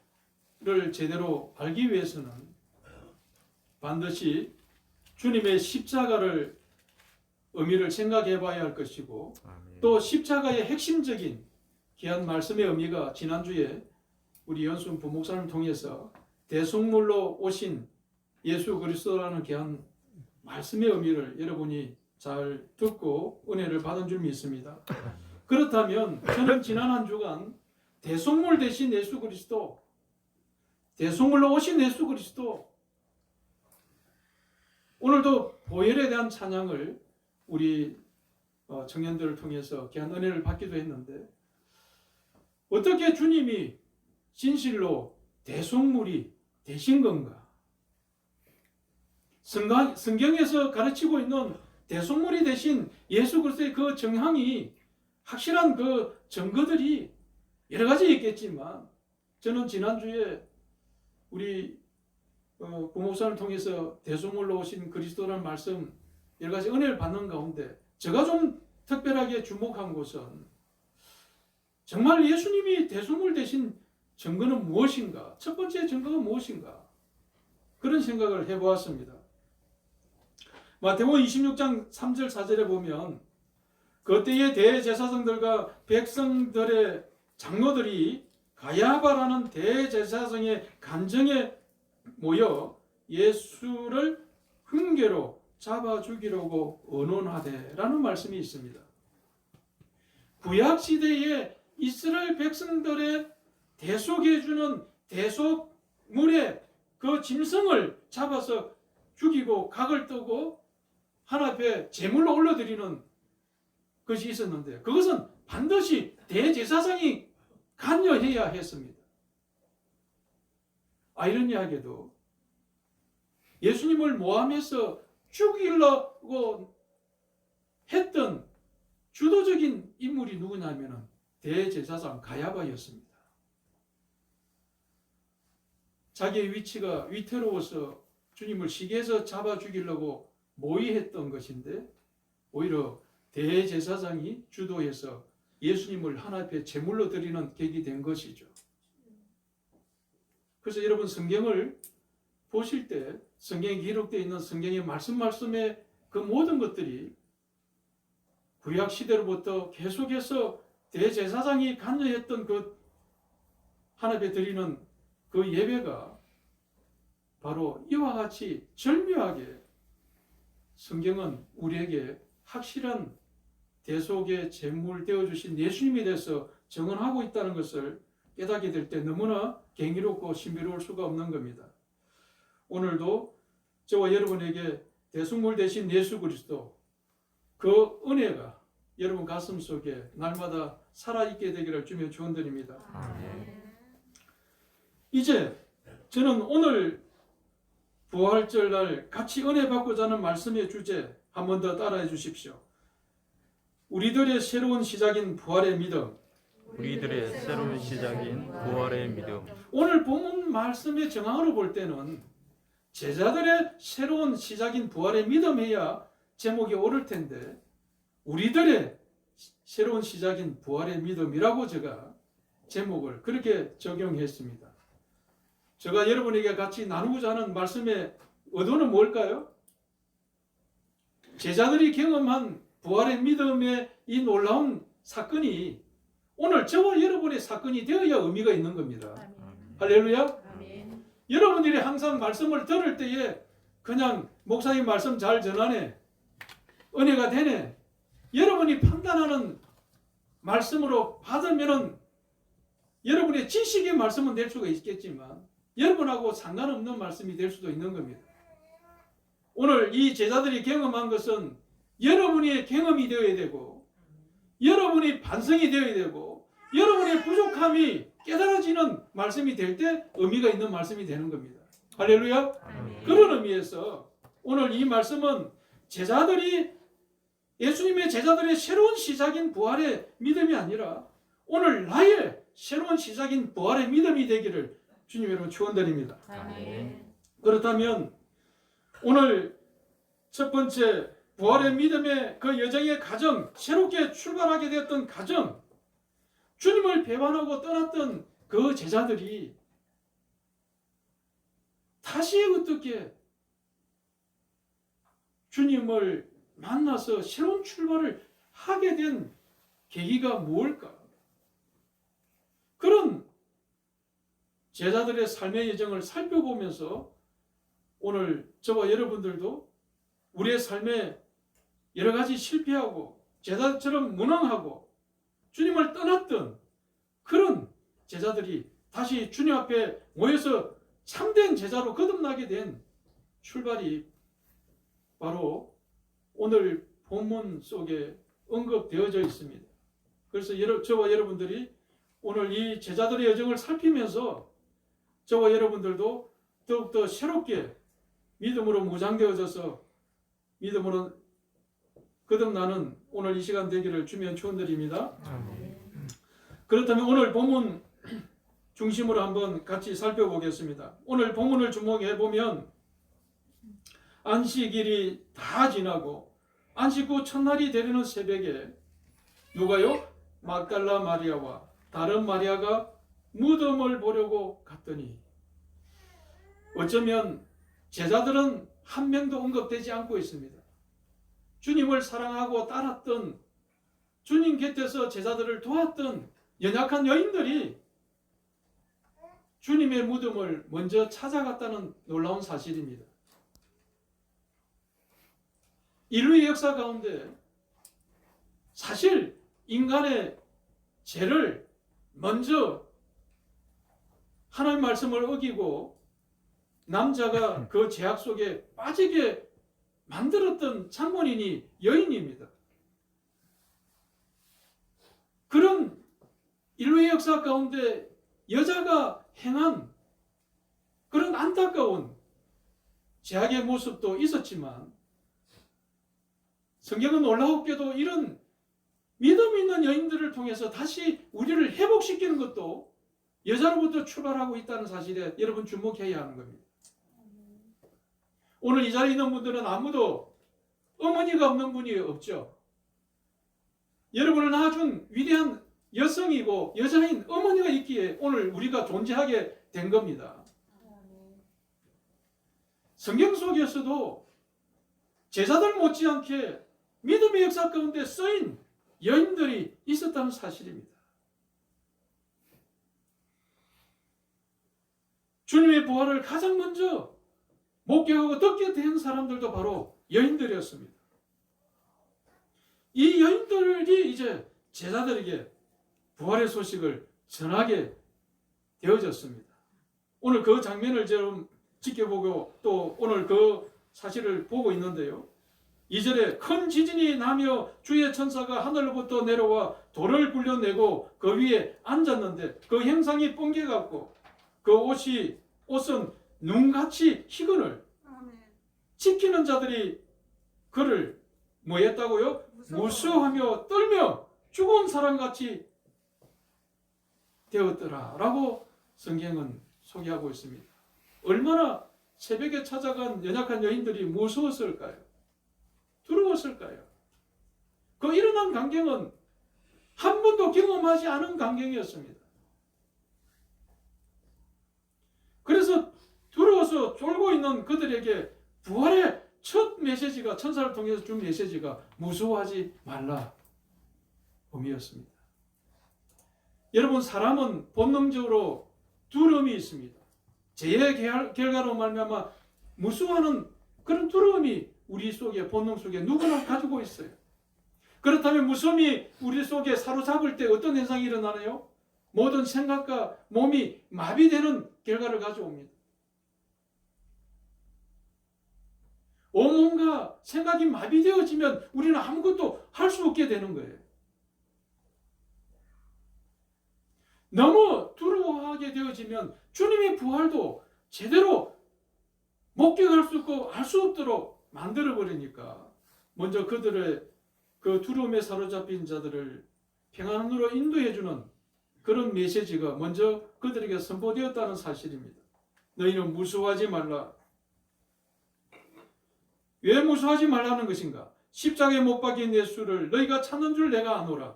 제대로 알기 위해서는 반드시 주님의 십자가를 의미를 생각해 봐야 할 것이고, 아멘. 또 십자가의 핵심적인 귀한 말씀의 의미가 지난주에 우리 연순 부목사님을 통해서 대속물로 오신 예수 그리스도라는 귀한 말씀의 의미를 여러분이 잘 듣고 은혜를 받은 줄 믿습니다. 그렇다면 저는 지난 한 주간 대속물 대신 예수 그리스도, 대속물로 오신 예수 그리스도, 오늘도 보혈에 대한 찬양을 우리 청년들을 통해서 귀한 은혜를 받기도 했는데, 어떻게 주님이 진실로 대속물이 되신 건가? 성경에서 가르치고 있는 대속물이 되신 예수 그리스도의 그 정황이 확실한 그 증거들이 여러 가지 있겠지만, 저는 지난주에 우리 부목사를 통해서 대속물로 오신 그리스도라는 말씀 여러 가지 은혜를 받는 가운데 제가 좀 특별하게 주목한 것은 정말 예수님이 대속물 되신 증거는 무엇인가? 첫 번째 증거가 무엇인가? 그런 생각을 해보았습니다. 마태복음 26장 3절 4절에 보면 그때의 대제사장들과 백성들의 장로들이 가야바라는 대제사장의 간정에 모여 예수를 흉계로 잡아 죽이려고 의논하되라는 말씀이 있습니다. 구약시대에 이스라엘 백성들의 대속해주는 대속물의 그 짐승을 잡아서 죽이고 각을 뜨고 하나님 앞에 제물로 올려드리는 것이 있었는데, 그것은 반드시 대제사장이 관여해야 했습니다. 아이러니하게도 예수님을 모함해서 죽이려고 했던 주도적인 인물이 누구냐면 대제사장 가야바였습니다. 자기의 위치가 위태로워서 주님을 시기해서 잡아 죽이려고 모의했던 것인데 오히려 대제사장이 주도해서 예수님을 하나님 앞에 제물로 드리는 계기 된 것이죠. 그래서 여러분 성경을 보실 때 성경에 기록되어 있는 성경의 말씀에 그 모든 것들이 구약 시대로부터 계속해서 대제사장이 관여했던 그 하나님 앞에 드리는 그 예배가 바로 이와 같이 절묘하게 성경은 우리에게 확실한 대속의 제물 되어주신 예수님에 대해서 증언하고 있다는 것을 깨닫게 될 때 너무나 경이롭고 신비로울 수가 없는 겁니다. 오늘도 저와 여러분에게 대속물 대신 예수 그리스도 그 은혜가 여러분 가슴 속에 날마다 살아있게 되기를 주며 축원드립니다. 이제 저는 오늘 부활절 날 같이 은혜 받고자 하는 말씀의 주제 한 번 더 따라해 주십시오. 우리들의 새로운 시작인 부활의 믿음. 우리들의 새로운 시작인 부활의 믿음. 오늘 본문 말씀의 정황으로 볼 때는 제자들의 새로운 시작인 부활의 믿음이야 제목이 옳을 텐데 우리들의 새로운 시작인 부활의 믿음이라고 제가 제목을 그렇게 적용했습니다. 제가 여러분에게 같이 나누고자 하는 말씀의 의도는 뭘까요? 제자들이 경험한 부활의 믿음의 이 놀라운 사건이 오늘 저와 여러분의 사건이 되어야 의미가 있는 겁니다. 할렐루야. 여러분들이 항상 말씀을 들을 때에 그냥 목사님 말씀 잘 전하네, 은혜가 되네, 여러분이 판단하는 말씀으로 받으면은 여러분의 지식의 말씀은 될 수가 있겠지만 여러분하고 상관없는 말씀이 될 수도 있는 겁니다. 오늘 이 제자들이 경험한 것은 여러분의 경험이 되어야 되고 여러분이 반성이 되어야 되고 여러분의 부족함이 깨달아지는 말씀이 될 때 의미가 있는 말씀이 되는 겁니다. 할렐루야. 그런 의미에서 오늘 이 말씀은 제자들이 예수님의 제자들의 새로운 시작인 부활의 믿음이 아니라 오늘 나의 새로운 시작인 부활의 믿음이 되기를 주님 여러분 축원드립니다. 그렇다면 오늘 첫 번째 부활의 믿음의 그 여정의 과정, 새롭게 출발하게 되었던 과정, 주님을 배반하고 떠났던 그 제자들이 다시 어떻게 주님을 만나서 새로운 출발을 하게 된 계기가 무엇일까? 그런 제자들의 삶의 여정을 살펴보면서 오늘 저와 여러분들도 우리의 삶에 여러 가지 실패하고 제자처럼 무능하고 주님을 떠났던 그런 제자들이 다시 주님 앞에 모여서 참된 제자로 거듭나게 된 출발이 바로 오늘 본문 속에 언급되어져 있습니다. 그래서 저와 여러분들이 오늘 이 제자들의 여정을 살피면서 저와 여러분들도 더욱더 새롭게 믿음으로 무장되어져서 믿음으로 거듭나는 오늘 이 시간 되기를 주면 축원드립니다. 그렇다면 오늘 본문 중심으로 한번 같이 살펴보겠습니다. 오늘 본문을 주목해 보면 안식일이 다 지나고 안식 후 첫날이 되려는 새벽에 누가요? 막달라 마리아와 다른 마리아가 무덤을 보려고 갔더니 어쩌면 제자들은 한 명도 언급되지 않고 있습니다. 주님을 사랑하고 따랐던 주님 곁에서 제자들을 도왔던 연약한 여인들이 주님의 무덤을 먼저 찾아갔다는 놀라운 사실입니다. 인류의 역사 가운데 사실 인간의 죄를 먼저 하나님의 말씀을 어기고 남자가 그 죄악 속에 빠지게 만들었던 장본인이 여인입니다. 그런 인류의 역사 가운데 여자가 행한 그런 안타까운 제약의 모습도 있었지만 성경은 놀라웠게도 이런 믿음 있는 여인들을 통해서 다시 우리를 회복시키는 것도 여자로부터 출발하고 있다는 사실에 여러분 주목해야 하는 겁니다. 오늘 이 자리에 있는 분들은 아무도 어머니가 없는 분이 없죠. 여러분을 낳아준 위대한 여성이고 여자인 어머니가 있기에 오늘 우리가 존재하게 된 겁니다. 성경 속에서도 제자들 못지않게 믿음의 역사 가운데 쓰인 여인들이 있었다는 사실입니다. 주님의 부활을 가장 먼저 목격하고 듣게 된 사람들도 바로 여인들이었습니다. 이 여인들이 이제 제자들에게 부활의 소식을 전하게 되어졌습니다. 오늘 그 장면을 좀 지켜보고 또 오늘 그 사실을 보고 있는데요. 2절에 큰 지진이 나며 주의 천사가 하늘로부터 내려와 돌을 굴려내고 그 위에 앉았는데 그 형상이 뻥개같고 그 옷은 눈같이 희근을 지키는 자들이 그를 뭐 했다고요? 무서워하며 떨며 죽은 사람같이 되었더라 라고 성경은 소개하고 있습니다. 얼마나 새벽에 찾아간 연약한 여인들이 무서웠을까요? 두려웠을까요? 그 일어난 광경은 한 번도 경험하지 않은 광경이었습니다. 그래서 두려워서 졸고 있는 그들에게 부활의 첫 메시지가 천사를 통해서 준 메시지가 무서워하지 말라 봄이었습니다. 여러분 사람은 본능적으로 두려움이 있습니다. 죄의 결과로 말미암아 무서워하는 그런 두려움이 우리 속에 본능 속에 누구나 가지고 있어요. 그렇다면 무서움이 우리 속에 사로잡을 때 어떤 현상이 일어나나요? 모든 생각과 몸이 마비되는 결과를 가져옵니다. 온몸과 생각이 마비되어지면 우리는 아무것도 할 수 없게 되는 거예요. 너무 두려워하게 되어지면 주님의 부활도 제대로 목격할 수 없고 알 수 없도록 만들어버리니까 먼저 그들의 그 두려움에 사로잡힌 자들을 평안으로 인도해주는 그런 메시지가 먼저 그들에게 선포되었다는 사실입니다. 너희는 무서워하지 말라. 왜 무서워하지 말라는 것인가? 십자가에 못 박힌 예수를 너희가 찾는 줄 내가 아노라.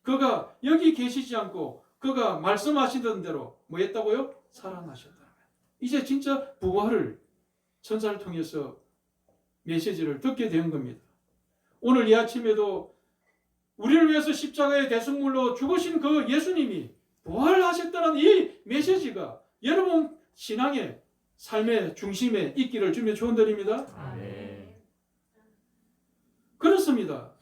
그가 여기 계시지 않고 그가 말씀하시던 대로 뭐 했다고요? 살아나셨다. 이제 진짜 부활을 천사를 통해서 메시지를 듣게 된 겁니다. 오늘 이 아침에도 우리를 위해서 십자가의 대속물로 죽으신 그 예수님이 부활하셨다는 이 메시지가 여러분 신앙의 삶의 중심에 있기를 주님의 축원드립니다. 아멘. 그렇습니다.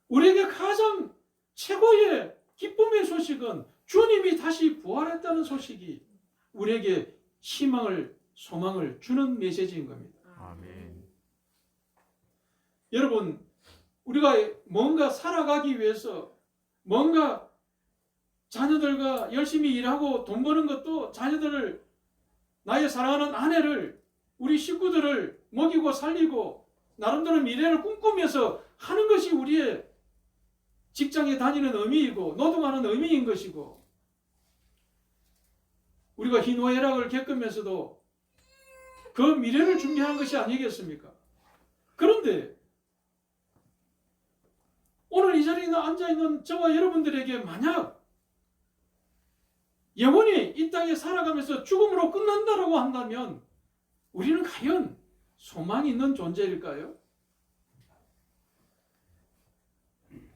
우리에게 가장 최고의 기쁨의 소식은 주님이 다시 부활했다는 소식이 우리에게 희망을 소망을 주는 메시지인 겁니다. 아멘. 여러분 우리가 뭔가 살아가기 위해서 뭔가 자녀들과 열심히 일하고 돈 버는 것도 자녀들을 나의 사랑하는 아내를 우리 식구들을 먹이고 살리고 나름대로 미래를 꿈꾸면서 하는 것이 우리의 직장에 다니는 의미이고 노동하는 의미인 것이고 우리가 희노애락을 겪으면서도 그 미래를 준비하는 것이 아니겠습니까? 그런데 오늘 이 자리에 앉아있는 저와 여러분들에게 만약 영원히 이 땅에 살아가면서 죽음으로 끝난다라고 한다면 우리는 과연 소망이 있는 존재일까요?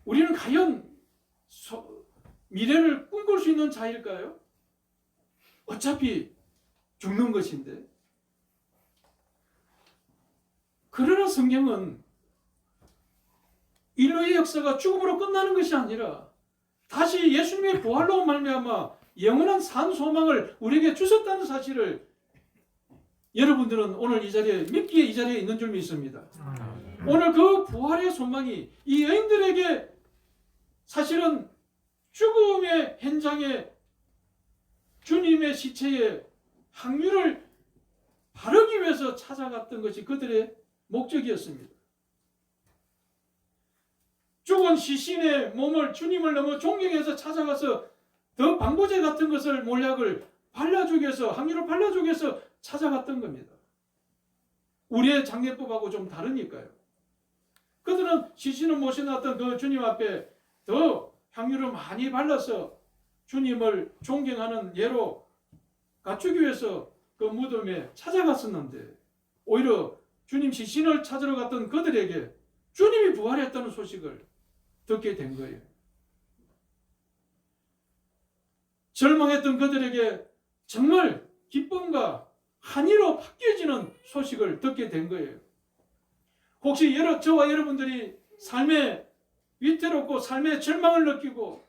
우리는 과연 미래를 꿈꿀 수 있는 자일까요? 어차피 죽는 것인데. 그러나 성경은 인류의 역사가 죽음으로 끝나는 것이 아니라 다시 예수님의 부활로 말미암아 영원한 산 소망을 우리에게 주셨다는 사실을 여러분들은 오늘 이 자리에 믿기에 이 자리에 있는 줄 믿습니다. 오늘 그 부활의 소망이 이 여인들에게 사실은 죽음의 현장에 주님의 시체의 항유를 바르기 위해서 찾아갔던 것이 그들의 목적이었습니다. 죽은 시신의 몸을 주님을 너무 존경해서 찾아가서 더 방부제 같은 것을 몰약을 발라주기 위해서, 항유를 발라주기 위해서 찾아갔던 겁니다. 우리의 장례법하고 좀 다르니까요. 그들은 시신을 모셔놨던 그 주님 앞에 더 향유를 많이 발라서 주님을 존경하는 예로 갖추기 위해서 그 무덤에 찾아갔었는데, 오히려 주님 시신을 찾으러 갔던 그들에게 주님이 부활했다는 소식을 듣게 된 거예요. 절망했던 그들에게 정말 기쁨과 한이로 바뀌어지는 소식을 듣게 된 거예요. 혹시 저와 여러분들이 삶에 위태롭고 삶의 절망을 느끼고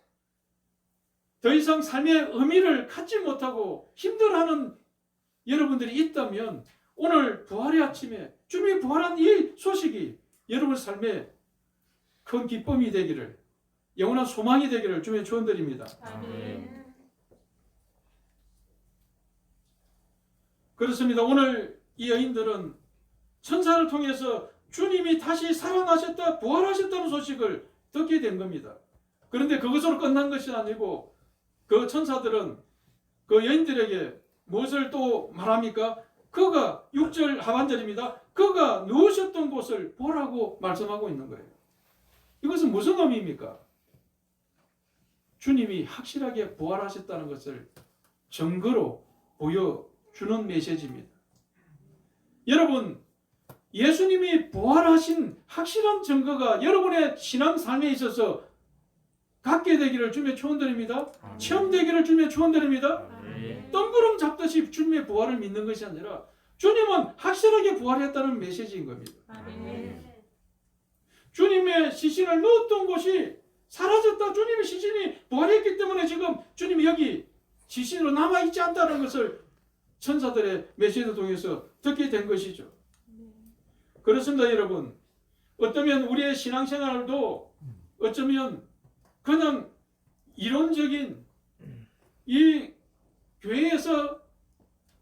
더 이상 삶의 의미를 갖지 못하고 힘들어하는 여러분들이 있다면, 오늘 부활의 아침에 주님이 부활한 이 소식이 여러분 삶에 큰 기쁨이 되기를, 영원한 소망이 되기를 주님의 축원드립니다. 아멘. 그렇습니다. 오늘 이 여인들은 천사를 통해서 주님이 다시 살아나셨다, 부활하셨다는 소식을 듣게 된 겁니다. 그런데 그것으로 끝난 것이 아니고 그 천사들은 그 여인들에게 무엇을 또 말합니까? 그가 6절 하반절입니다. 그가 누우셨던 곳을 보라고 말씀하고 있는 거예요. 이것은 무슨 의미입니까? 주님이 확실하게 부활하셨다는 것을 증거로 보여주는 메시지입니다. 여러분, 예수님이 부활하신 확실한 증거가 여러분의 신앙 삶에 있어서 갖게 되기를 주님의 축원드립니다. 체험되기를 주님의 축원드립니다. 뜬구름 잡듯이 주님의 부활을 믿는 것이 아니라 주님은 확실하게 부활했다는 메시지인 겁니다. 주님의 시신을 넣었던 곳이 사라졌다. 주님의 시신이 부활했기 때문에 지금 주님이 여기 시신으로 남아있지 않다는 것을 천사들의 메시지를 통해서 듣게 된 것이죠. 그렇습니다, 여러분. 어쩌면 우리의 신앙생활도 어쩌면 그냥 이론적인 이 교회에서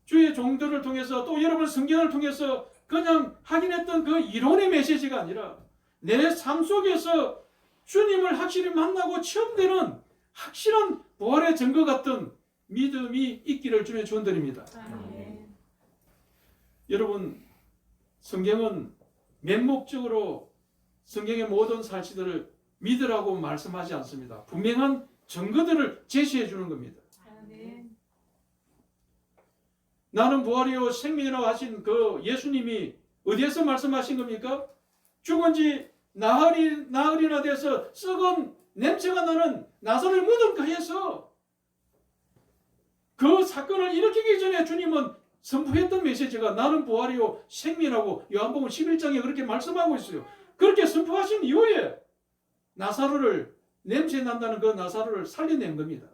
주의 종들을 통해서 또 여러분 성경을 통해서 그냥 확인했던 그 이론의 메시지가 아니라 내 삶 속에서 주님을 확실히 만나고 체험되는 확실한 부활의 증거 같은 믿음이 있기를 주님의 축원드립니다. 여러분, 성경은 맹목적으로 성경의 모든 사실들을 믿으라고 말씀하지 않습니다. 분명한 증거들을 제시해 주는 겁니다. 나는 부활이요 생명이라고 하신 그 예수님이 어디에서 말씀하신 겁니까? 죽은 지 나흘이나 돼서 썩은 냄새가 나는 나사렛 무덤가에서 그 사건을 일으키기 전에 주님은 선포했던 메시지가 나는 부활이요 생명이라고 요한복음 11장에 그렇게 말씀하고 있어요. 그렇게 선포하신 이후에 나사로를, 냄새 난다는 그 나사로를 살려낸 겁니다.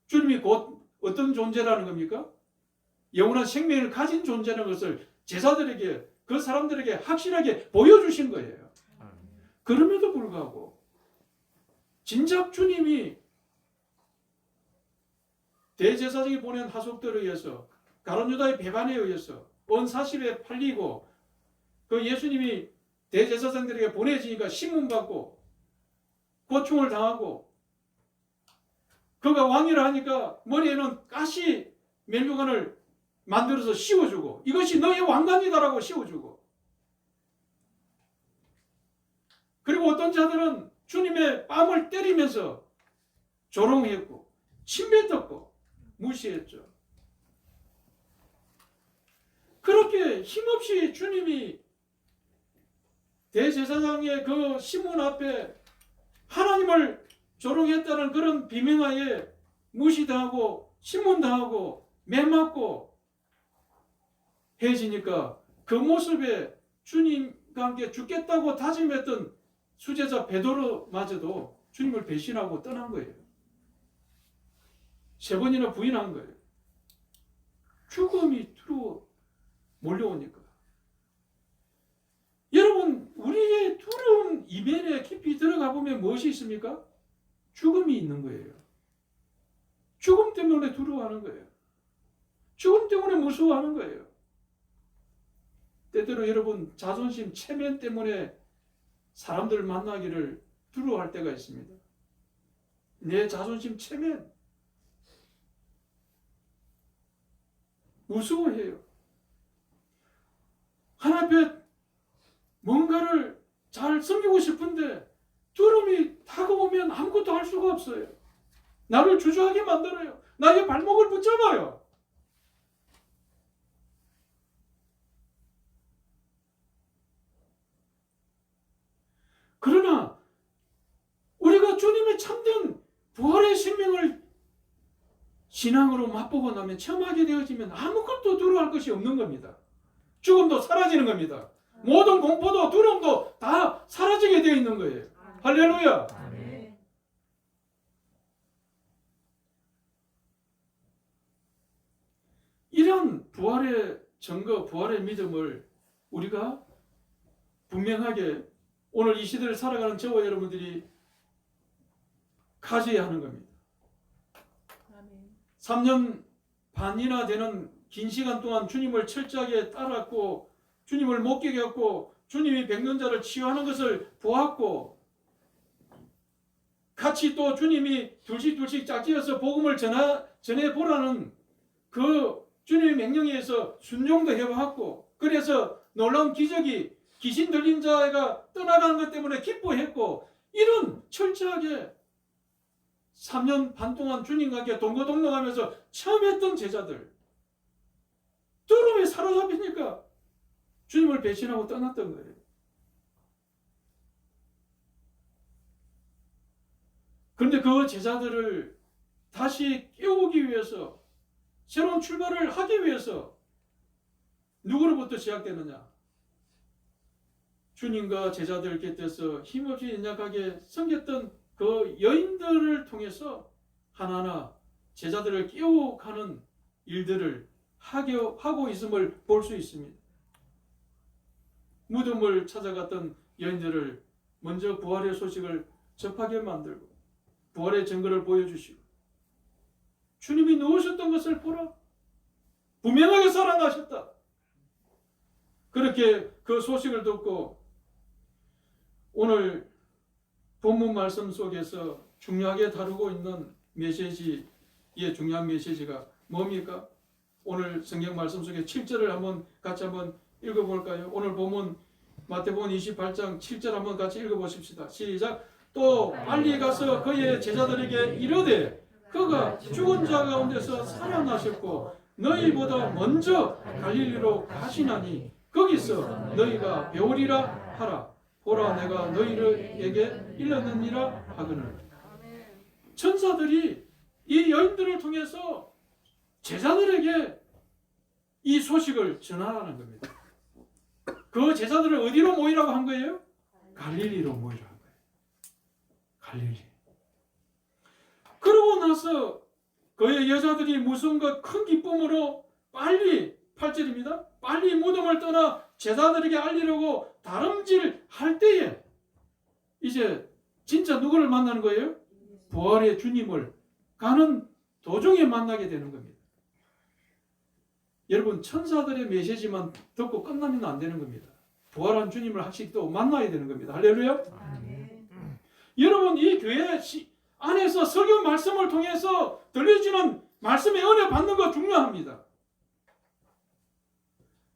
주님이 곧 어떤 존재라는 겁니까? 영원한 생명을 가진 존재라는 것을 제자들에게, 그 사람들에게 확실하게 보여주신 거예요. 그럼에도 불구하고 진작 주님이 대제사장이 보낸 하속들에 의해서, 가룟 유다의 배반에 의해서 언사십에 팔리고 그 예수님이 대제사장들에게 보내지니까 신문받고 고충을 당하고, 그가 왕이라 하니까 머리에는 가시 멜류관을 만들어서 씌워주고, 이것이 너의 왕관이다라고 씌워주고, 그리고 어떤 자들은 주님의 뺨을 때리면서 조롱했고 침뱉었고 무시했죠. 그렇게 힘없이 주님이 대제사장의 그 신문 앞에 하나님을 조롱했다는 그런 비명하에 무시당하고 신문당하고 매맞고 해지니까 그 모습에 주님과 함께 죽겠다고 다짐했던 수제자 베드로마저도 주님을 배신하고 떠난 거예요. 3번이나 부인한 거예요. 죽음이 두려워 몰려오니까. 여러분, 우리의 두려움 이면에 깊이 들어가 보면 무엇이 있습니까? 죽음이 있는 거예요. 죽음 때문에 두려워하는 거예요. 죽음 때문에 무서워하는 거예요. 때때로 여러분 자존심, 체면 때문에 사람들 만나기를 두려워할 때가 있습니다. 내 자존심, 체면 무서워해요. 하나님 앞에 뭔가를 잘 섬기고 싶은데 두려움이 다가오면 아무것도 할 수가 없어요. 나를 주저하게 만들어요. 나의 발목을 붙잡아요. 그러나 우리가 주님의 참된 부활의 생명을 신앙으로 맛보고 나면 체험하게 되어지면 아무것도 두려워할 것이 없는 겁니다. 죽음도 사라지는 겁니다. 모든 공포도 두려움도 다 사라지게 되어 있는 거예요. 할렐루야. 아멘. 이런 부활의 증거, 부활의 믿음을 우리가 분명하게 오늘 이 시대를 살아가는 저와 여러분들이 가져야 하는 겁니다. 3년 반이나 되는 긴 시간 동안 주님을 철저하게 따랐고 주님을 목격했고 주님이 백년자를 치유하는 것을 보았고 같이 또 주님이 둘씩 짝지어서 복음을 전해보라는 그 주님의 명령에 의해서 순종도 해봤고 그래서 놀라운 기적이 귀신 들린 자가 떠나가는 것 때문에 기뻐했고 이런 철저하게 3년 반 동안 주님과 함께 동거동락하면서 처음 했던 제자들 두려움에 사로잡히니까 주님을 배신하고 떠났던 거예요. 그런데 그 제자들을 다시 깨우기 위해서 새로운 출발을 하기 위해서 누구로부터 시작되느냐? 주님과 제자들 곁에서 힘없이 연약하게 섬겼던 그 여인들을 통해서 하나하나 제자들을 깨워가는 일들을 하고 있음을 볼 수 있습니다. 무덤을 찾아갔던 여인들을 먼저 부활의 소식을 접하게 만들고 부활의 증거를 보여주시고 주님이 누우셨던 것을 보라. 분명하게 살아나셨다. 그렇게 그 소식을 듣고 오늘 본문 말씀 속에서 중요하게 다루고 있는 메시지의 중요한 메시지가 뭡니까? 오늘 성경 말씀 속에 7절을 같이 한번 읽어볼까요? 오늘 본문 마태복음 28장 7절 한번 같이 읽어보십시다. 시작. 또 빨리 가서 그의 제자들에게 이르되 그가 죽은 자 가운데서 살아나셨고 너희보다 먼저 갈릴리로 가시나니 거기서 너희가 배우리라 하라. 보라 내가 너희에게 일렀느니라 하거늘. 천사들이 이 여인들을 통해서 제자들에게 이 소식을 전하라는 겁니다. 그 제자들을 어디로 모이라고 한 거예요? 갈릴리로 모이라고 한 거예요. 갈릴리. 그러고 나서 그의 여자들이 무서움과 큰 기쁨으로 빨리 8절입니다. 빨리 무덤을 떠나 제자들에게 알리려고 다름질할 때에 이제 진짜 누구를 만나는 거예요? 부활의 주님을 가는 도중에 만나게 되는 겁니다. 여러분 천사들의 메시지만 듣고 끝나면 안 되는 겁니다. 부활한 주님을 확실히 또 만나야 되는 겁니다. 할렐루야. 여러분 이 교회 안에서 설교 말씀을 통해서 들려주는 말씀의 은혜 받는 거 중요합니다.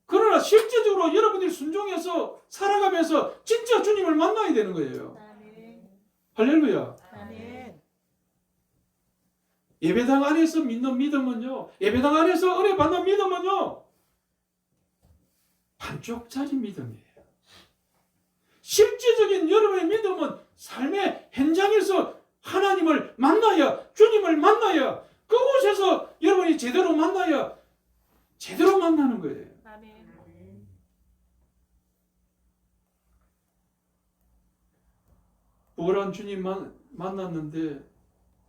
그러나 실제적으로 여러분들이 순종해서 살아가면서 진짜 주님을 만나야 되는 거예요. 할렐루야. 예배당 안에서 믿는 믿음은요, 예배당 안에서 은혜 받는 믿음은요, 반쪽짜리 믿음이에요. 실제적인 여러분의 믿음은 삶의 현장에서 하나님을 만나야, 주님을 만나야, 그곳에서 여러분이 제대로 만나야 제대로 만나는 거예요. 부활한 주님 만났는데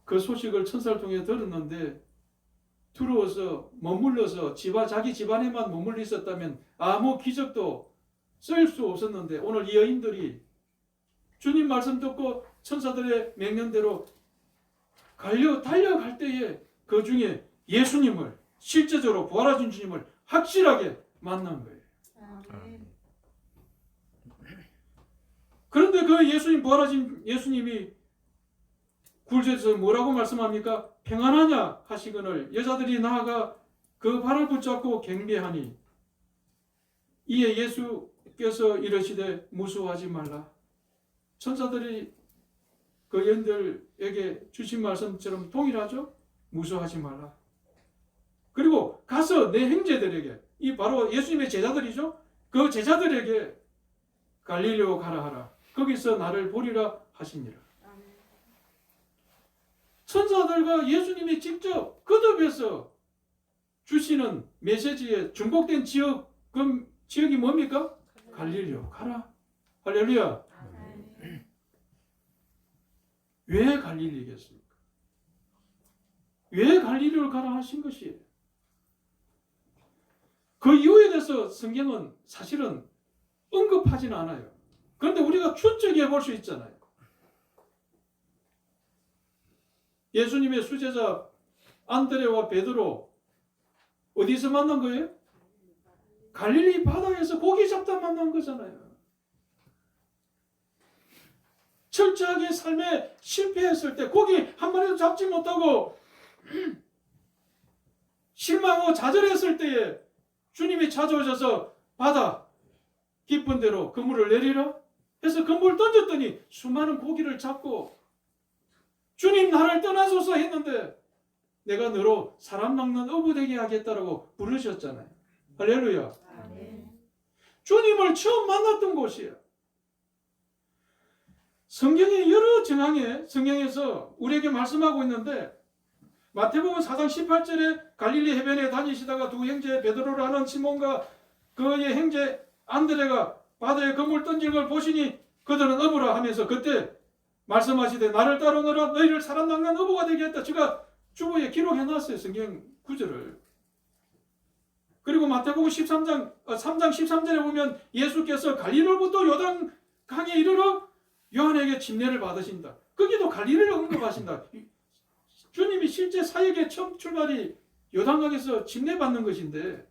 그 소식을 천사를 통해 들었는데 두려워서 머물러서 자기 집안에만 머물러 있었다면 아무 기적도 쓸 수 없었는데 오늘 이 여인들이 주님 말씀 듣고 천사들의 명령대로 달려갈 때에 그 중에 예수님을 실제적으로 부활하신 주님을 확실하게 만난 거예요. 그런데 그 예수님, 부활하신 예수님이 굴절에서 뭐라고 말씀합니까? 평안하냐 하시거늘 여자들이 나아가 그 발을 붙잡고 경배하니 이에 예수께서 이르시되 무수하지 말라. 천사들이 그 여인들에게 주신 말씀처럼 동일하죠? 무수하지 말라. 그리고 가서 내 형제들에게, 이 바로 예수님의 제자들이죠? 그 제자들에게 갈릴리로 가라 하라. 거기서 나를 보리라 하시니라. 천사들과 예수님이 직접 거듭해서 주시는 메시지의 중복된 지역이 뭡니까? 갈릴리로 가라. 할렐루야. 왜 갈릴리겠습니까? 왜 갈릴리로 가라 하신 것이에요? 그 이유에 대해서 성경은 사실은 언급하지는 않아요. 그런데 우리가 추측해 볼 수 있잖아요. 예수님의 수제자 안드레와 베드로 어디서 만난 거예요? 갈릴리 바다에서 고기 잡다 만난 거잖아요. 철저하게 삶에 실패했을 때 고기 한 마리도 잡지 못하고 실망하고 좌절했을 때에 주님이 찾아오셔서 바다 깊은 데로 그물을 내리라 해서 그물을 던졌더니 수많은 고기를 잡고 주님 나를 떠나소서 했는데 내가 너로 사람 낚는 어부 되게 하겠다라고 부르셨잖아요. 할렐루야. 주님을 처음 만났던 곳이에요. 성경의 여러 정황에 성경에서 우리에게 말씀하고 있는데 마태복음 4장 18절에 갈릴리 해변에 다니시다가 두 형제 베드로라는 시몬과 그의 형제 안드레가 바다에 그물 던진 걸 보시니 그들은 어부라 하면서 그때 말씀하시되 나를 따르느라 너희를 사람 낚는 어부가 되게 했다. 제가 주보에 기록해놨어요. 성경 구절을. 그리고 마태복음 3장 13절에 보면 예수께서 갈릴리로부터 요단강에 이르러 요한에게 침례를 받으신다. 거기도 갈릴리를 언급하신다. 주님이 실제 사역의 처음 출발이 요단강에서 침례받는 것인데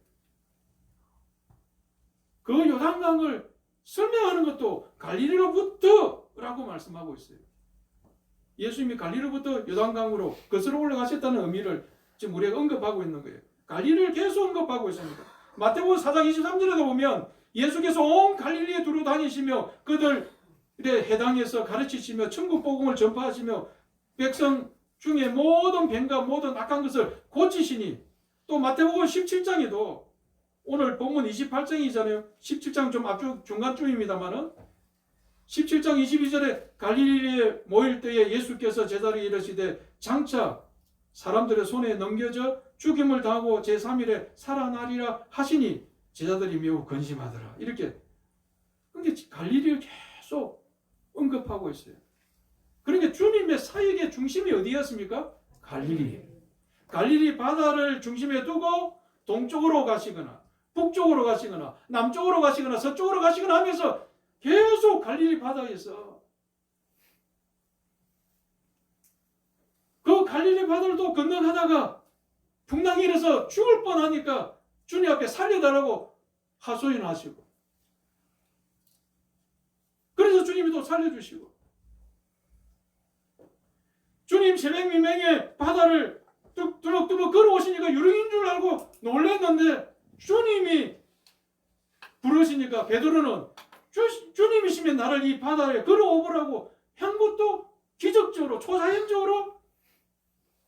그 요단강을 설명하는 것도 갈릴리로부터라고 말씀하고 있어요. 예수님이 갈릴리로부터 요단강으로 거슬러 올라가셨다는 의미를 지금 우리가 언급하고 있는 거예요. 갈릴리를 계속 언급하고 있습니다. 마태복음 4장 23절에도 보면 예수께서 온 갈릴리에 두루 다니시며 그들의 해당에서 가르치시며 천국 복음을 전파하시며 백성 중에 모든 병과 모든 악한 것을 고치시니 또 마태복음 17장에도 오늘 본문 28장이잖아요. 17장 좀 앞쪽 중간쯤입니다만은 17장 22절에 갈릴리에 모일 때에 예수께서 제자리에 이르시되 장차 사람들의 손에 넘겨져 죽임을 당하고 제3일에 살아나리라 하시니 제자들이 매우 근심하더라. 이렇게 그러니까 갈릴리를 계속 언급하고 있어요. 그러니까 주님의 사역의 중심이 어디였습니까? 갈릴리. 갈릴리 바다를 중심에 두고 동쪽으로 가시거나 북쪽으로 가시거나 남쪽으로 가시거나 서쪽으로 가시거나 하면서 계속 갈릴리 바다에서 그 갈릴리 바다를 또 건너가다가 풍랑이 일어서 죽을 뻔하니까 주님 앞에 살려달라고 하소연하시고 그래서 주님이 또 살려주시고 주님 새벽 미명에 바다를 뚜벅뚜벅 걸어오시니까 유령인 줄 알고 놀랐는데 주님이 부르시니까 베드로는 주님이시면 나를 이 바다에 걸어오보라고 한 것도 기적적으로 초자연적으로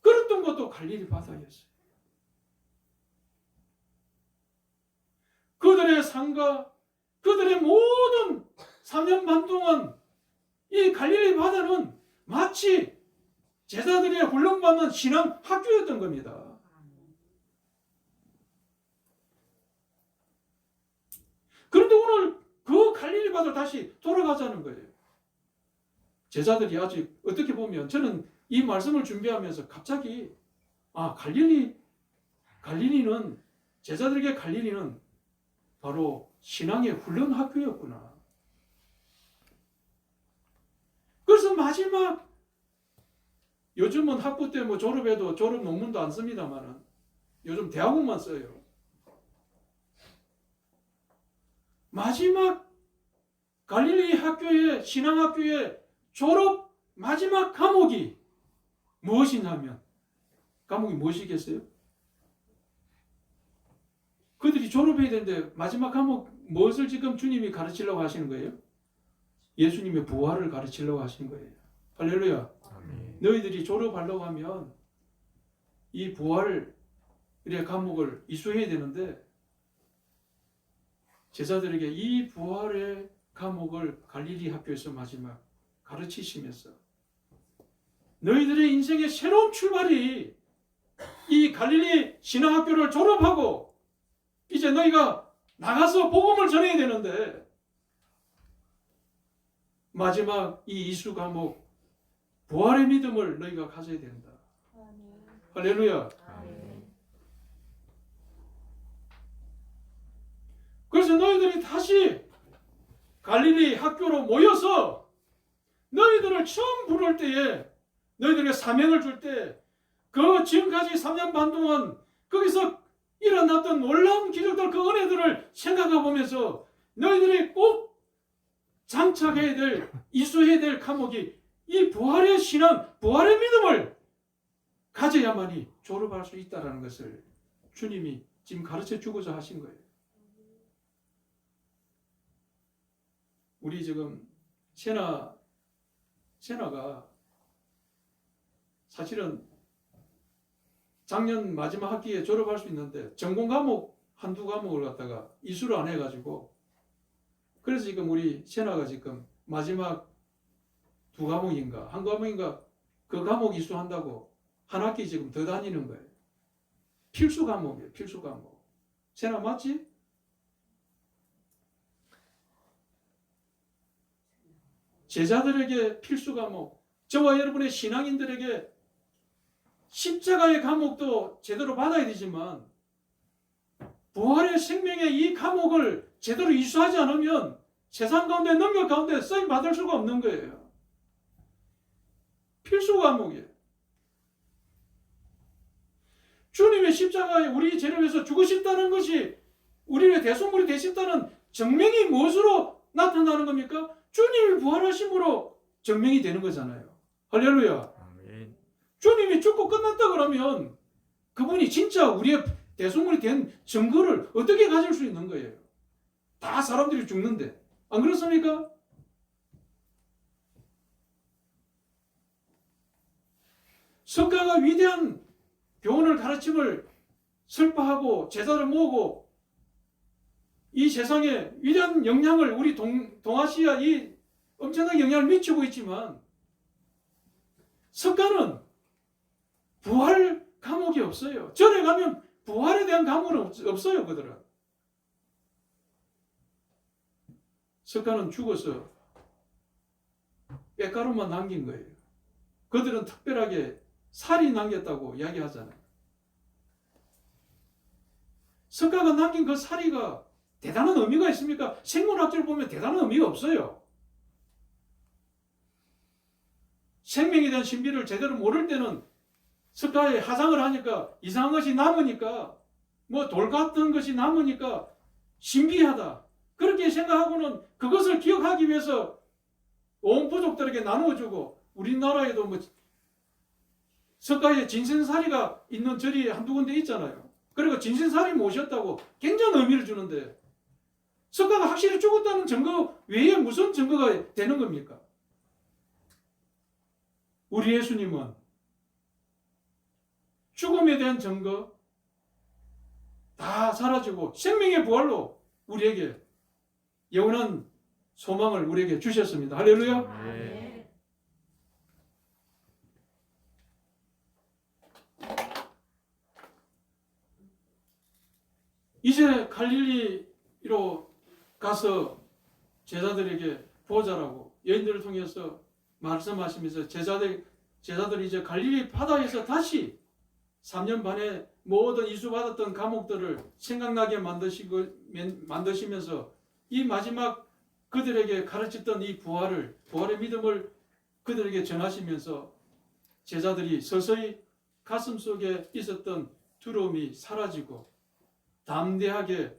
걸었던 것도 갈릴리 바다였어요. 그들의 삶과 그들의 모든 3년 반 동안 이 갈릴리 바다는 마치 제자들의 훈련받는 신앙 학교였던 겁니다. 그런데 오늘 그 갈릴리 바다로 다시 돌아가자는 거예요. 제자들이 아직 어떻게 보면 저는 이 말씀을 준비하면서 갑자기 갈릴리는 제자들에게 갈릴리는 바로 신앙의 훈련 학교였구나. 그래서 마지막 요즘은 학부 때 졸업해도 졸업 논문도 안 씁니다만은 요즘 대학원만 써요. 마지막 갈릴리 학교의 신앙학교의 졸업 마지막 과목이 무엇이냐면 과목이 무엇이겠어요? 그들이 졸업해야 되는데 마지막 과목 무엇을 지금 주님이 가르치려고 하시는 거예요? 예수님의 부활을 가르치려고 하시는 거예요. 할렐루야. 너희들이 졸업하려고 하면 이 부활의 과목을 이수해야 되는데 제자들에게 이 부활의 과목을 갈릴리 학교에서 마지막 가르치시면서 너희들의 인생의 새로운 출발이 이 갈릴리 신앙학교를 졸업하고 이제 너희가 나가서 복음을 전해야 되는데 마지막 이 이수 과목 부활의 믿음을 너희가 가져야 된다. 할렐루야. 그래서 너희들이 다시 갈릴리 학교로 모여서 너희들을 처음 부를 때에 너희들에게 사명을 줄 때 그 지금까지 3년 반 동안 거기서 일어났던 놀라운 기적들 그 은혜들을 생각해 보면서 너희들이 꼭 장착해야 될 이수해야 될 과목이 이 부활의 신앙, 부활의 믿음을 가져야만이 졸업할 수 있다는 것을 주님이 지금 가르쳐 주고자 하신 거예요. 우리 지금 세나가 사실은 작년 마지막 학기에 졸업할 수 있는데 전공 과목 한두 과목을 갖다가 이수를 안 해가지고 그래서 지금 우리 세나가 지금 마지막 두 과목인가 한 과목인가 그 과목 이수한다고 한 학기 지금 더 다니는 거예요. 필수 과목이에요. 필수 과목. 세나 맞지? 제자들에게 필수 과목, 저와 여러분의 신앙인들에게 십자가의 과목도 제대로 받아야 되지만 부활의 생명의 이 과목을 제대로 이수하지 않으면 세상 가운데 능력 가운데 쓰임 받을 수가 없는 거예요. 필수 과목이에요. 주님의 십자가에 우리 죄를 위해서 죽으셨다는 것이 우리의 대속물이 되셨다는 증명이 무엇으로 나타나는 겁니까? 주님이 부활하심으로 증명이 되는 거잖아요. 할렐루야. 아멘. 주님이 죽고 끝났다 그러면 그분이 진짜 우리의 대속물이 된 증거를 어떻게 가질 수 있는 거예요? 다 사람들이 죽는데. 안 그렇습니까? 석가가 위대한 교훈을 가르침을 설파하고 제자를 모으고 이 세상에 위대한 영향을 우리 동아시아 이 엄청난 영향을 미치고 있지만 석가는 부활 과목이 없어요. 절에 가면 부활에 대한 과목은 없어요. 그들은. 석가는 죽어서 뼈가루만 남긴 거예요. 그들은 특별하게 살이 남겼다고 이야기하잖아요. 석가가 남긴 그 살이가 대단한 의미가 있습니까? 생물학적으로 보면 대단한 의미가 없어요. 생명에 대한 신비를 제대로 모를 때는 석가에 화상을 하니까 이상한 것이 남으니까 뭐 돌 같은 것이 남으니까 신비하다. 그렇게 생각하고는 그것을 기억하기 위해서 온 부족들에게 나누어주고 우리나라에도 뭐 석가에 진신사리가 있는 절이 한두 군데 있잖아요. 그리고 진신사리 모셨다고 굉장한 의미를 주는데 석가가 확실히 죽었다는 증거 외에 무슨 증거가 되는 겁니까? 우리 예수님은 죽음에 대한 증거 다 사라지고 생명의 부활로 우리에게 영원한 소망을 우리에게 주셨습니다. 할렐루야. 네. 이제 갈릴리로 가서 제자들에게 보자라고 여인들을 통해서 말씀하시면서 제자들이 이제 갈릴리 바다에서 다시 3년 반에 모든 이수받았던 과목들을 생각나게 만드시면서 이 마지막 그들에게 가르쳤던 이 부활의 믿음을 그들에게 전하시면서 제자들이 서서히 가슴 속에 있었던 두려움이 사라지고 담대하게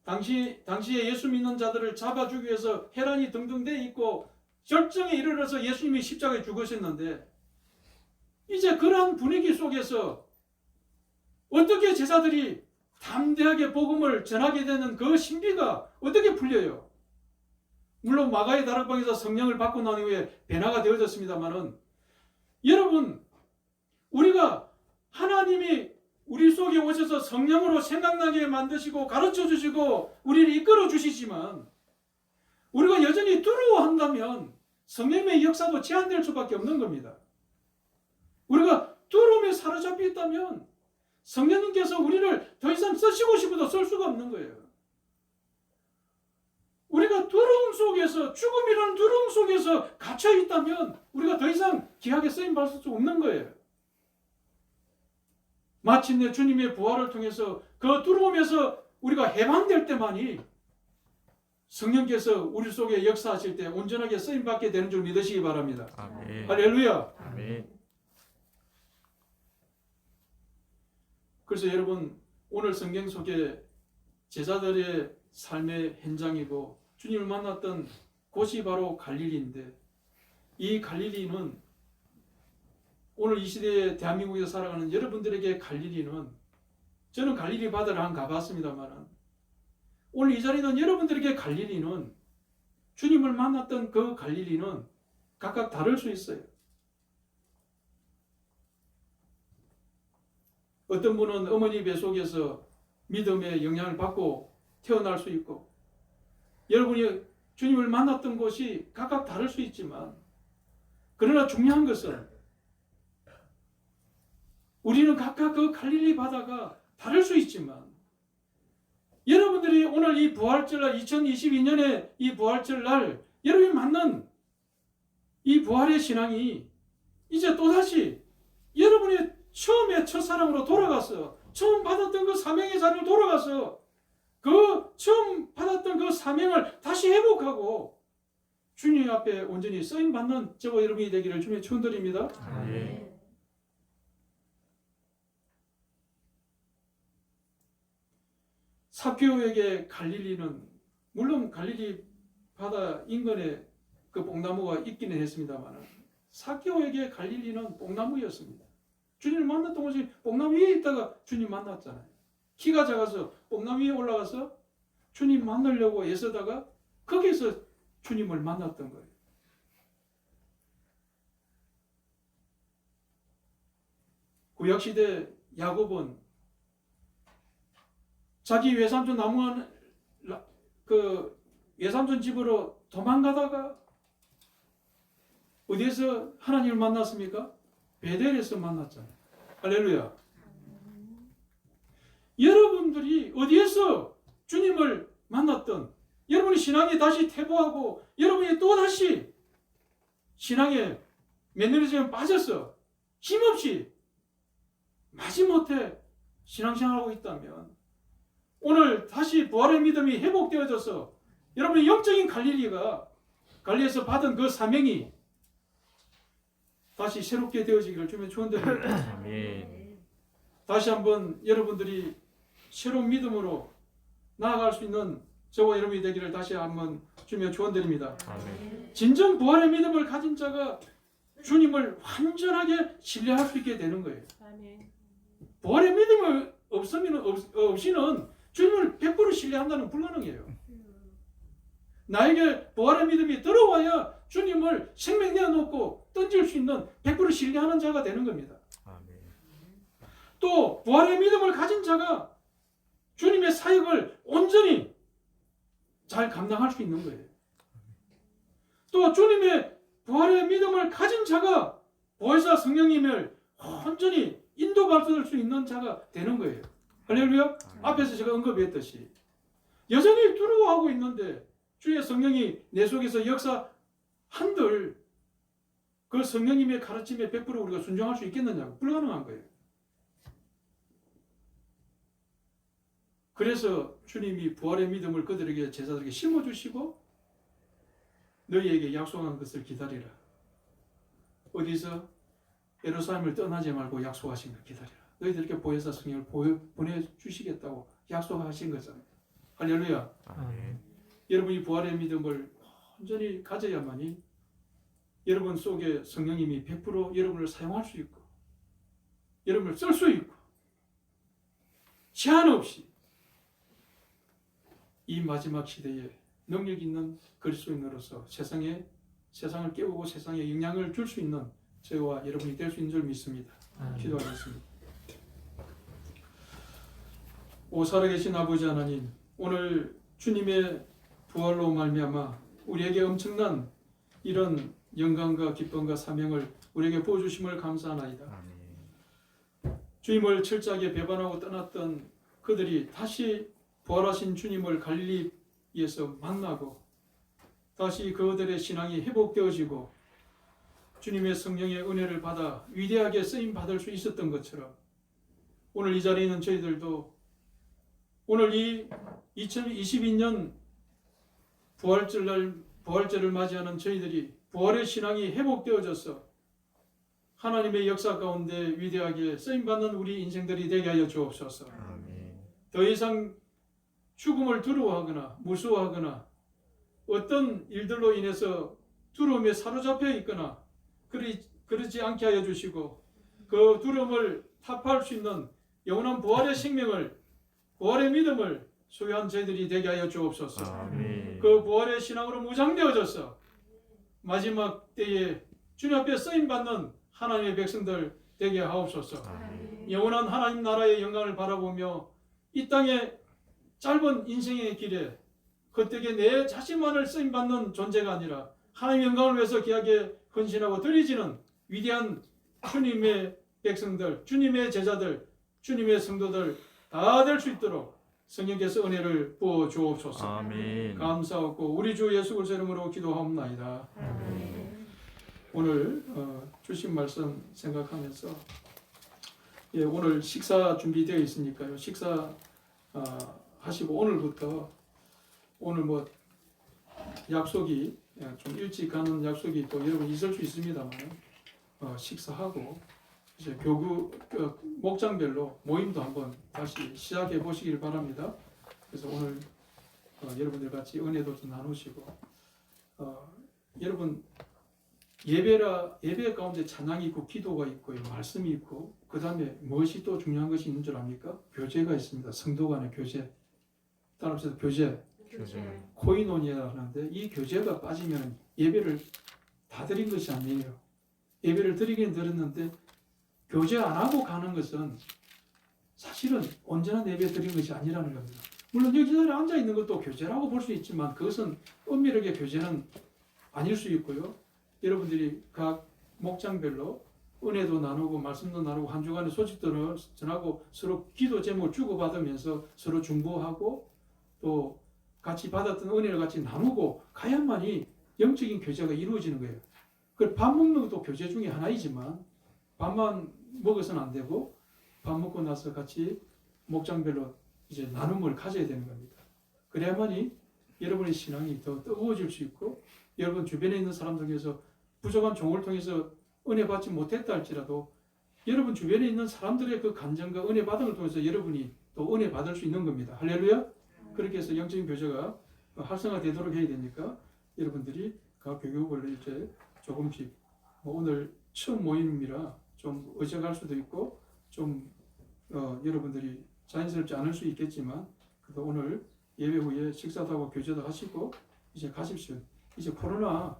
당시에 예수 믿는 자들을 잡아주기 위해서 혈안이 등등 돼 있고 절정에 이르러서 예수님이 십자가에 죽으셨는데 이제 그러한 분위기 속에서 어떻게 제자들이 담대하게 복음을 전하게 되는 그 신비가 어떻게 풀려요? 물론 마가의 다락방에서 성령을 받고 난 후에 변화가 되어졌습니다만은 여러분 우리가 하나님이 우리 속에 오셔서 성령으로 생각나게 만드시고 가르쳐 주시고 우리를 이끌어 주시지만 우리가 여전히 두려워한다면 성령의 역사도 제한될 수밖에 없는 겁니다. 우리가 두려움에 사로잡혀 있다면 성령님께서 우리를 더 이상 쓰시고 싶어도 쓸 수가 없는 거예요. 우리가 두려움 속에서 죽음이라는 두려움 속에서 갇혀 있다면 우리가 더 이상 귀하게 쓰임 받을 수 없는 거예요. 마침내 주님의 부활을 통해서 그 두려움에서 우리가 해방될 때만이 성령께서 우리 속에 역사하실 때 온전하게 쓰임받게 되는 줄 믿으시기 바랍니다. 아멘. 할렐루야. 아멘. 그래서 여러분 오늘 성경 속에 제자들의 삶의 현장이고 주님을 만났던 곳이 바로 갈릴리인데 이 갈릴리는 오늘 이 시대에 대한민국에서 살아가는 여러분들에게 갈릴리는 저는 갈릴리 바다를 한 가봤습니다만 오늘 이 자리에 있는 여러분들에게 갈릴리는 주님을 만났던 그 갈릴리는 각각 다를 수 있어요. 어떤 분은 어머니 배 속에서 믿음의 영향을 받고 태어날 수 있고 여러분이 주님을 만났던 곳이 각각 다를 수 있지만 그러나 중요한 것은 우리는 각각 그 갈릴리 바다가 다를 수 있지만 여러분들이 오늘 이 부활절날 2022년에 이 부활절날 여러분이 만난 이 부활의 신앙이 이제 또다시 여러분의 처음에 첫사랑으로 돌아가서 처음 받았던 그 사명의 자리로 돌아가서 그 처음 받았던 그 사명을 다시 회복하고 주님 앞에 온전히 쓰임받는 저와 여러분이 되기를 주님의 축원드립니다. 아멘. 삭개오에게 갈릴리는 물론 갈릴리 바다 인근에 그 뽕나무가 있기는 했습니다만 삭개오에게 갈릴리는 뽕나무였습니다. 주님을 만났던 곳이 뽕나무 위에 있다가 주님 만났잖아요. 키가 작아서 뽕나무 위에 올라가서 주님 만나려고 애쓰다가 거기서 주님을 만났던 거예요. 구약시대 야곱은 자기 외삼촌 나무한 그 외삼촌 집으로 도망가다가 어디에서 하나님을 만났습니까? 베델에서 만났잖아요. 할렐루야. 여러분들이 어디에서 주님을 만났던 여러분이 신앙에 다시 퇴보하고 여러분이 또다시 신앙에 매너리즘에 빠져서 힘없이 마지못해 신앙생활하고 있다면 오늘 다시 부활의 믿음이 회복되어져서 여러분의 영적인 갈릴리에서 받은 그 사명이 다시 새롭게 되어지기를 주님의 축원드립니다. 아멘. 다시 한번 여러분들이 새로운 믿음으로 나아갈 수 있는 저와 여러분이 되기를 다시 한번 주님의 축원드립니다. 아멘. 진정 부활의 믿음을 가진 자가 주님을 완전하게 신뢰할 수 있게 되는 거예요. 부활의 믿음을 없이는 주님을 100% 신뢰한다는 불가능해요. 나에게 부활의 믿음이 들어와야 주님을 생명 내어놓고 던질 수 있는 100% 신뢰하는 자가 되는 겁니다. 아멘. 또 부활의 믿음을 가진 자가 주님의 사역을 온전히 잘 감당할 수 있는 거예요. 또 주님의 부활의 믿음을 가진 자가 보혜사 성령님을 온전히 인도받을 수 있는 자가 되는 거예요. 할렐루야. 앞에서 제가 언급했듯이 여전히 두려워하고 있는데 주의 성령이 내 속에서 역사한들 그 성령님의 가르침에 100% 우리가 순종할 수 있겠느냐고 불가능한 거예요. 그래서 주님이 부활의 믿음을 그들에게 제자들에게 심어주시고 너희에게 약속한 것을 기다리라. 어디서? 예루살렘을 떠나지 말고 약속하신 걸 기다리라. 너희들에게 보혜사 성령을 보내주시겠다고 약속하신 거잖아요. 할렐루야. 여러분이 부활의 믿음을 온전히 가져야만이 여러분 속에 성령님이 100% 여러분을 사용할 수 있고 여러분을 쓸 수 있고 제한 없이 이 마지막 시대에 능력 있는 그리스도인으로서 세상을 깨우고 세상에 영향을 줄 수 있는 저와 여러분이 될 수 있는 줄 믿습니다. 기도하겠습니다. 오 살아계신 아버지 하나님, 오늘 주님의 부활로 말미암아 우리에게 엄청난 이런 영광과 기쁨과 사명을 우리에게 부어주심을 감사하나이다. 주님을 철저하게 배반하고 떠났던 그들이 다시 부활하신 주님을 갈릴리에서 만나고 다시 그들의 신앙이 회복되어지고 주님의 성령의 은혜를 받아 위대하게 쓰임 받을 수 있었던 것처럼 오늘 이 자리에 있는 저희들도 오늘 이 2022년 부활절을 맞이하는 저희들이 부활의 신앙이 회복되어져서 하나님의 역사 가운데 위대하게 쓰임받는 우리 인생들이 되게 하여 주옵소서. 더 이상 죽음을 두려워하거나 무서워하거나 어떤 일들로 인해서 두려움에 사로잡혀 있거나 그러지 않게 하여 주시고 그 두려움을 타파할 수 있는 영원한 부활의 생명을 부활의 믿음을 소유한 저희들이 되게 하여 주옵소서. 그 부활의 신앙으로 무장되어져서 마지막 때에 주님 앞에 쓰임받는 하나님의 백성들 되게 하옵소서. 영원한 하나님 나라의 영광을 바라보며 이 땅의 짧은 인생의 길에 헛되게 내 자신만을 쓰임받는 존재가 아니라 하나님의 영광을 위해서 귀하게 헌신하고 드리지는 위대한 주님의 백성들, 주님의 제자들, 주님의 성도들 다 될 수 있도록 성령께서 은혜를 부어 주옵소서. 아멘. 감사하고 우리 주 예수 그리스도 이름으로 기도하옵나이다. 오늘 주신 말씀 생각하면서 오늘 식사 준비되어 있으니까요. 식사 하시고 오늘부터 오늘 뭐 약속이 좀 일찍 가는 약속이 또 여러분 있을 수 있습니다만 식사하고 이제 교구 목장별로 모임도 한번 다시 시작해 보시길 바랍니다. 그래서 오늘 여러분들 같이 은혜도 좀 나누시고 여러분 예배 가운데 찬양이 있고 기도가 있고요, 말씀이 있고 그 다음에 무엇이 또 중요한 것이 있는 줄 압니까? 교제가 있습니다. 성도 간의 교제. 따라서 교제. 코이노니아라 하는데 이 교제가 빠지면 예배를 다 드린 것이 아니에요. 예배를 드리긴 드렸는데 교제 안 하고 가는 것은 사실은 온전한 예배 드린 것이 아니라는 겁니다. 물론 여기 자리에 앉아 있는 것도 교제라고 볼 수 있지만 그것은 엄밀하게 교제는 아닐 수 있고요. 여러분들이 각 목장별로 은혜도 나누고 말씀도 나누고 한 주간의 소식들을 전하고 서로 기도 제목을 주고받으면서 서로 중보하고 또 같이 받았던 은혜를 같이 나누고 가야만이 영적인 교제가 이루어지는 거예요. 그 밥 먹는 것도 교제 중에 하나이지만 밥만 먹어서는 안 되고 밥 먹고 나서 같이 목장별로 이제 나눔을 가져야 되는 겁니다. 그래야만이 여러분의 신앙이 더 뜨거워질 수 있고 여러분 주변에 있는 사람들 중에서 부족한 종을 통해서 은혜 받지 못했다 할지라도 여러분 주변에 있는 사람들의 그 간증과 은혜 받음을 통해서 여러분이 또 은혜 받을 수 있는 겁니다. 할렐루야. 그렇게 해서 영적인 교제가 활성화되도록 해야 되니까 여러분들이 각 교육을 이제 조금씩 오늘 처음 모임이라 좀 어색할 수도 있고 좀 여러분들이 자연스럽지 않을 수 있겠지만 그래도 오늘 예배 후에 식사도 하고 교제도 하시고 이제 가십시오. 이제 코로나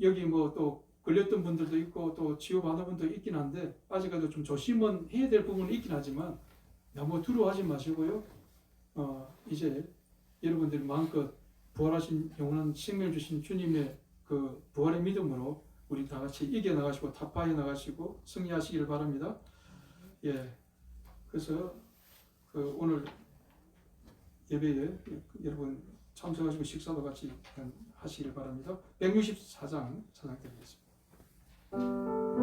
여기 또 걸렸던 분들도 있고 또 치유받은 분도 있긴 한데 아직까지 좀 조심은 해야 될 부분은 있긴 하지만 너무 두려워하지 마시고요. 이제 여러분들이 마음껏 부활하신 영원한 생명을 주신 주님의 그 부활의 믿음으로 우리 다 같이 이겨나가시고 타파해 나가시고 승리하시기를 바랍니다. 그래서 오늘 예배에 여러분 참석하시고 식사도 같이 하시기를 바랍니다. 164장 찬양드리겠습니다. 할렐루야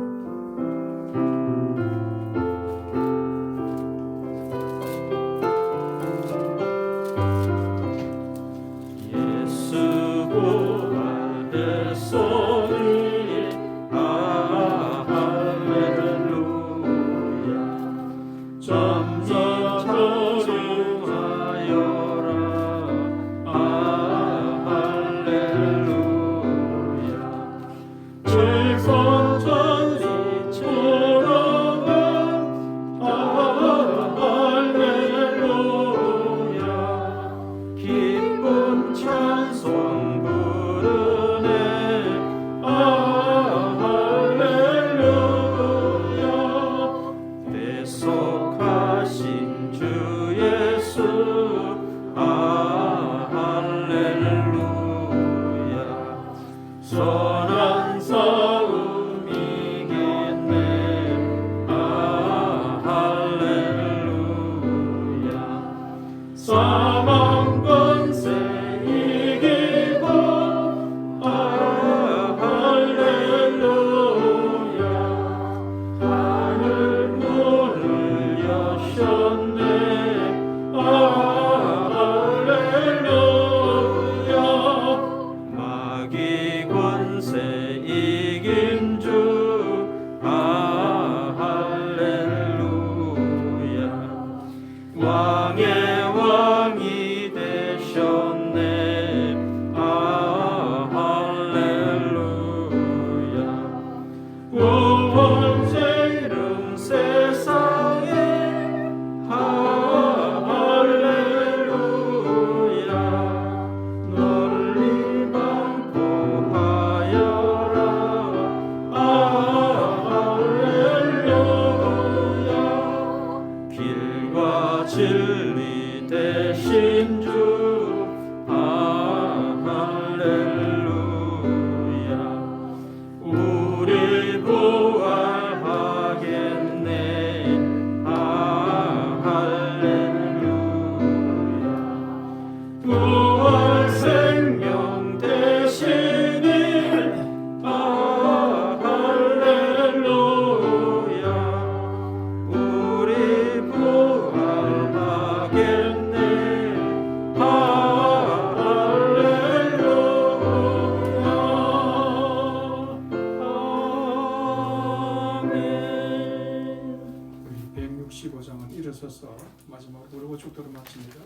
일어서서 마지막으로 부르고 축도를 마칩니다.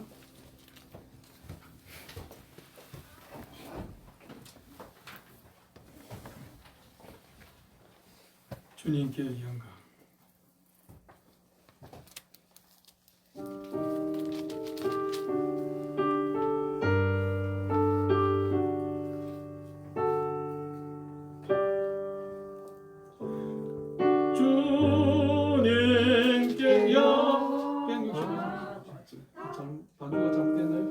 주님께 영광. 주님께 영 160번. 반주가 잘못됐나요?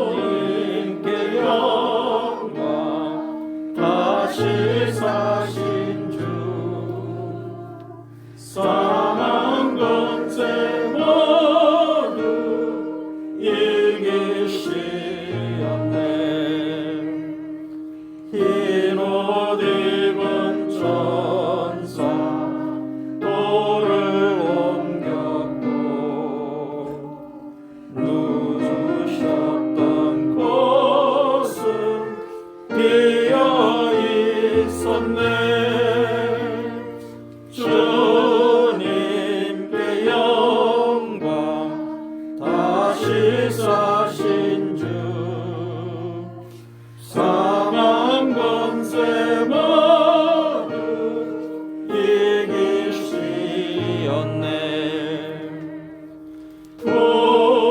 주님께 영광 다시 사신 주 사망 권세 모두 이기시었네 흰 옷 입은 천사 돌을 옮겼고 누우셨던 곳은 비어 있었네 주님께 영광 다시 사신 주 사망 권세 모두 이기시었네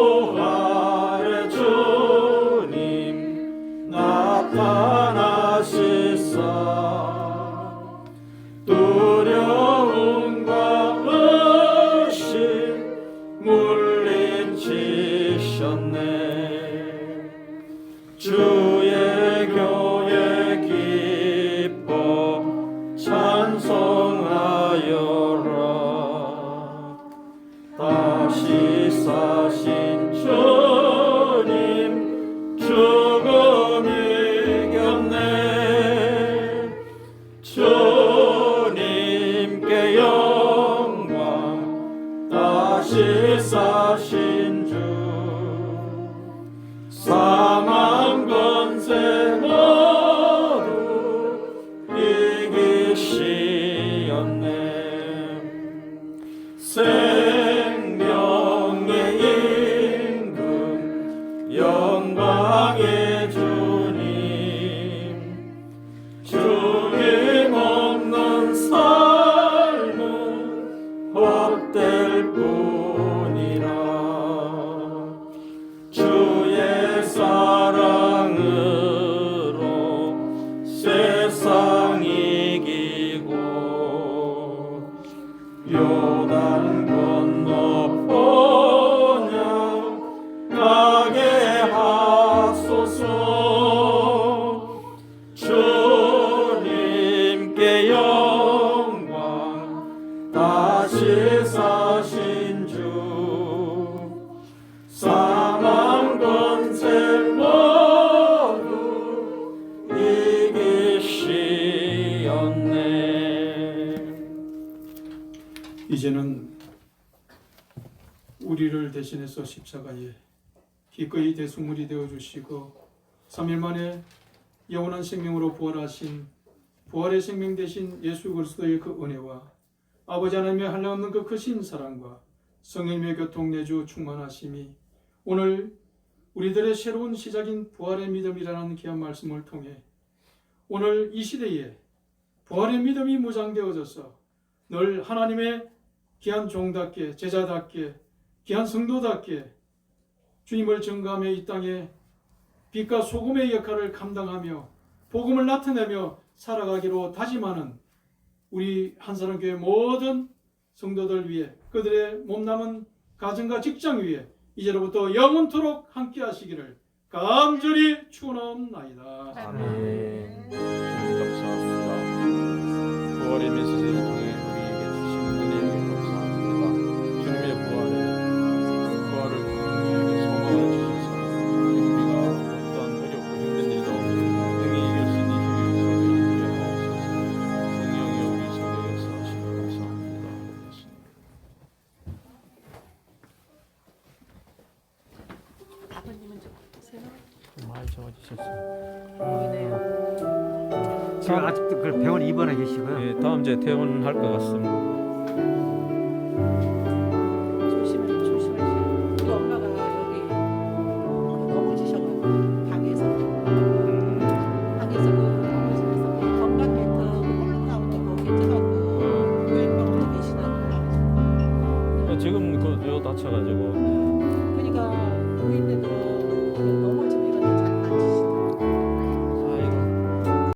부활의 주님 나타나시사 두려움과 의심 물리치셨네 주의 교회 기뻐 찬송하여라 다시 사신 주님 죽음 이겼네 주님께 영광 다시 사신 주 사망 권세 모두 이기시었네 생명의 임금 영광의 주님 주님 없는 삶은 헛될 뿐이라 주의 사랑으로 세상 이기고 요단 건너 본향 가게 하소서 주님께 영광 다시 사신 주 사망 권세 모두 이기시었네 이제는 우리를 대신해서 십자가에 기꺼이 대속물이 되어주시고 3일 만에 영원한 생명으로 부활하신 부활의 생명 되신 예수 그리스도의 그 은혜와 아버지 하나님의 한량없는 그 크신 사랑과 성령님의 교통 내주 충만하심이 오늘 우리들의 새로운 시작인 부활의 믿음이라는 귀한 말씀을 통해 오늘 이 시대에 부활의 믿음이 무장되어져서 늘 하나님의 귀한 종답게 제자답게 귀한 성도답게 주님을 증거하며 이 땅에 빛과 소금의 역할을 감당하며 복음을 나타내며 살아가기로 다짐하는 우리 한사람교회 모든 성도들 위해 그들의 몸남은 가정과 직장 위에 이제로부터 영원토록 함께 하시기를 간절히 축원하옵나이다. 아멘. 주님 감사합니다. 부활의 메시지를 통해 우리에게 주신 은혜에 감사합니다. 주님의 부활을 통해 우리에게 소망을 주셔서 우리가 어떤 어렵고 힘든 일도 능히 이길 수 있는 힘이 있어 저희를 하옵소서. 성령의 우리 속에 역사하시고 감사합니다. 많이 좋아지셨습니다. 보이네요. 지금 아직도 그 병원 입원해 계시고요. 예, 다음 주에 퇴원할 것 같습니다. 조심하세요. 우리 엄마가 여기 넘어지셔가지고 방에서 넘어지면서 건강 멘트 홀로 나오는 거 괜찮아도 요양병원에 계시다고 나가지고 지금 그요 다쳐가지고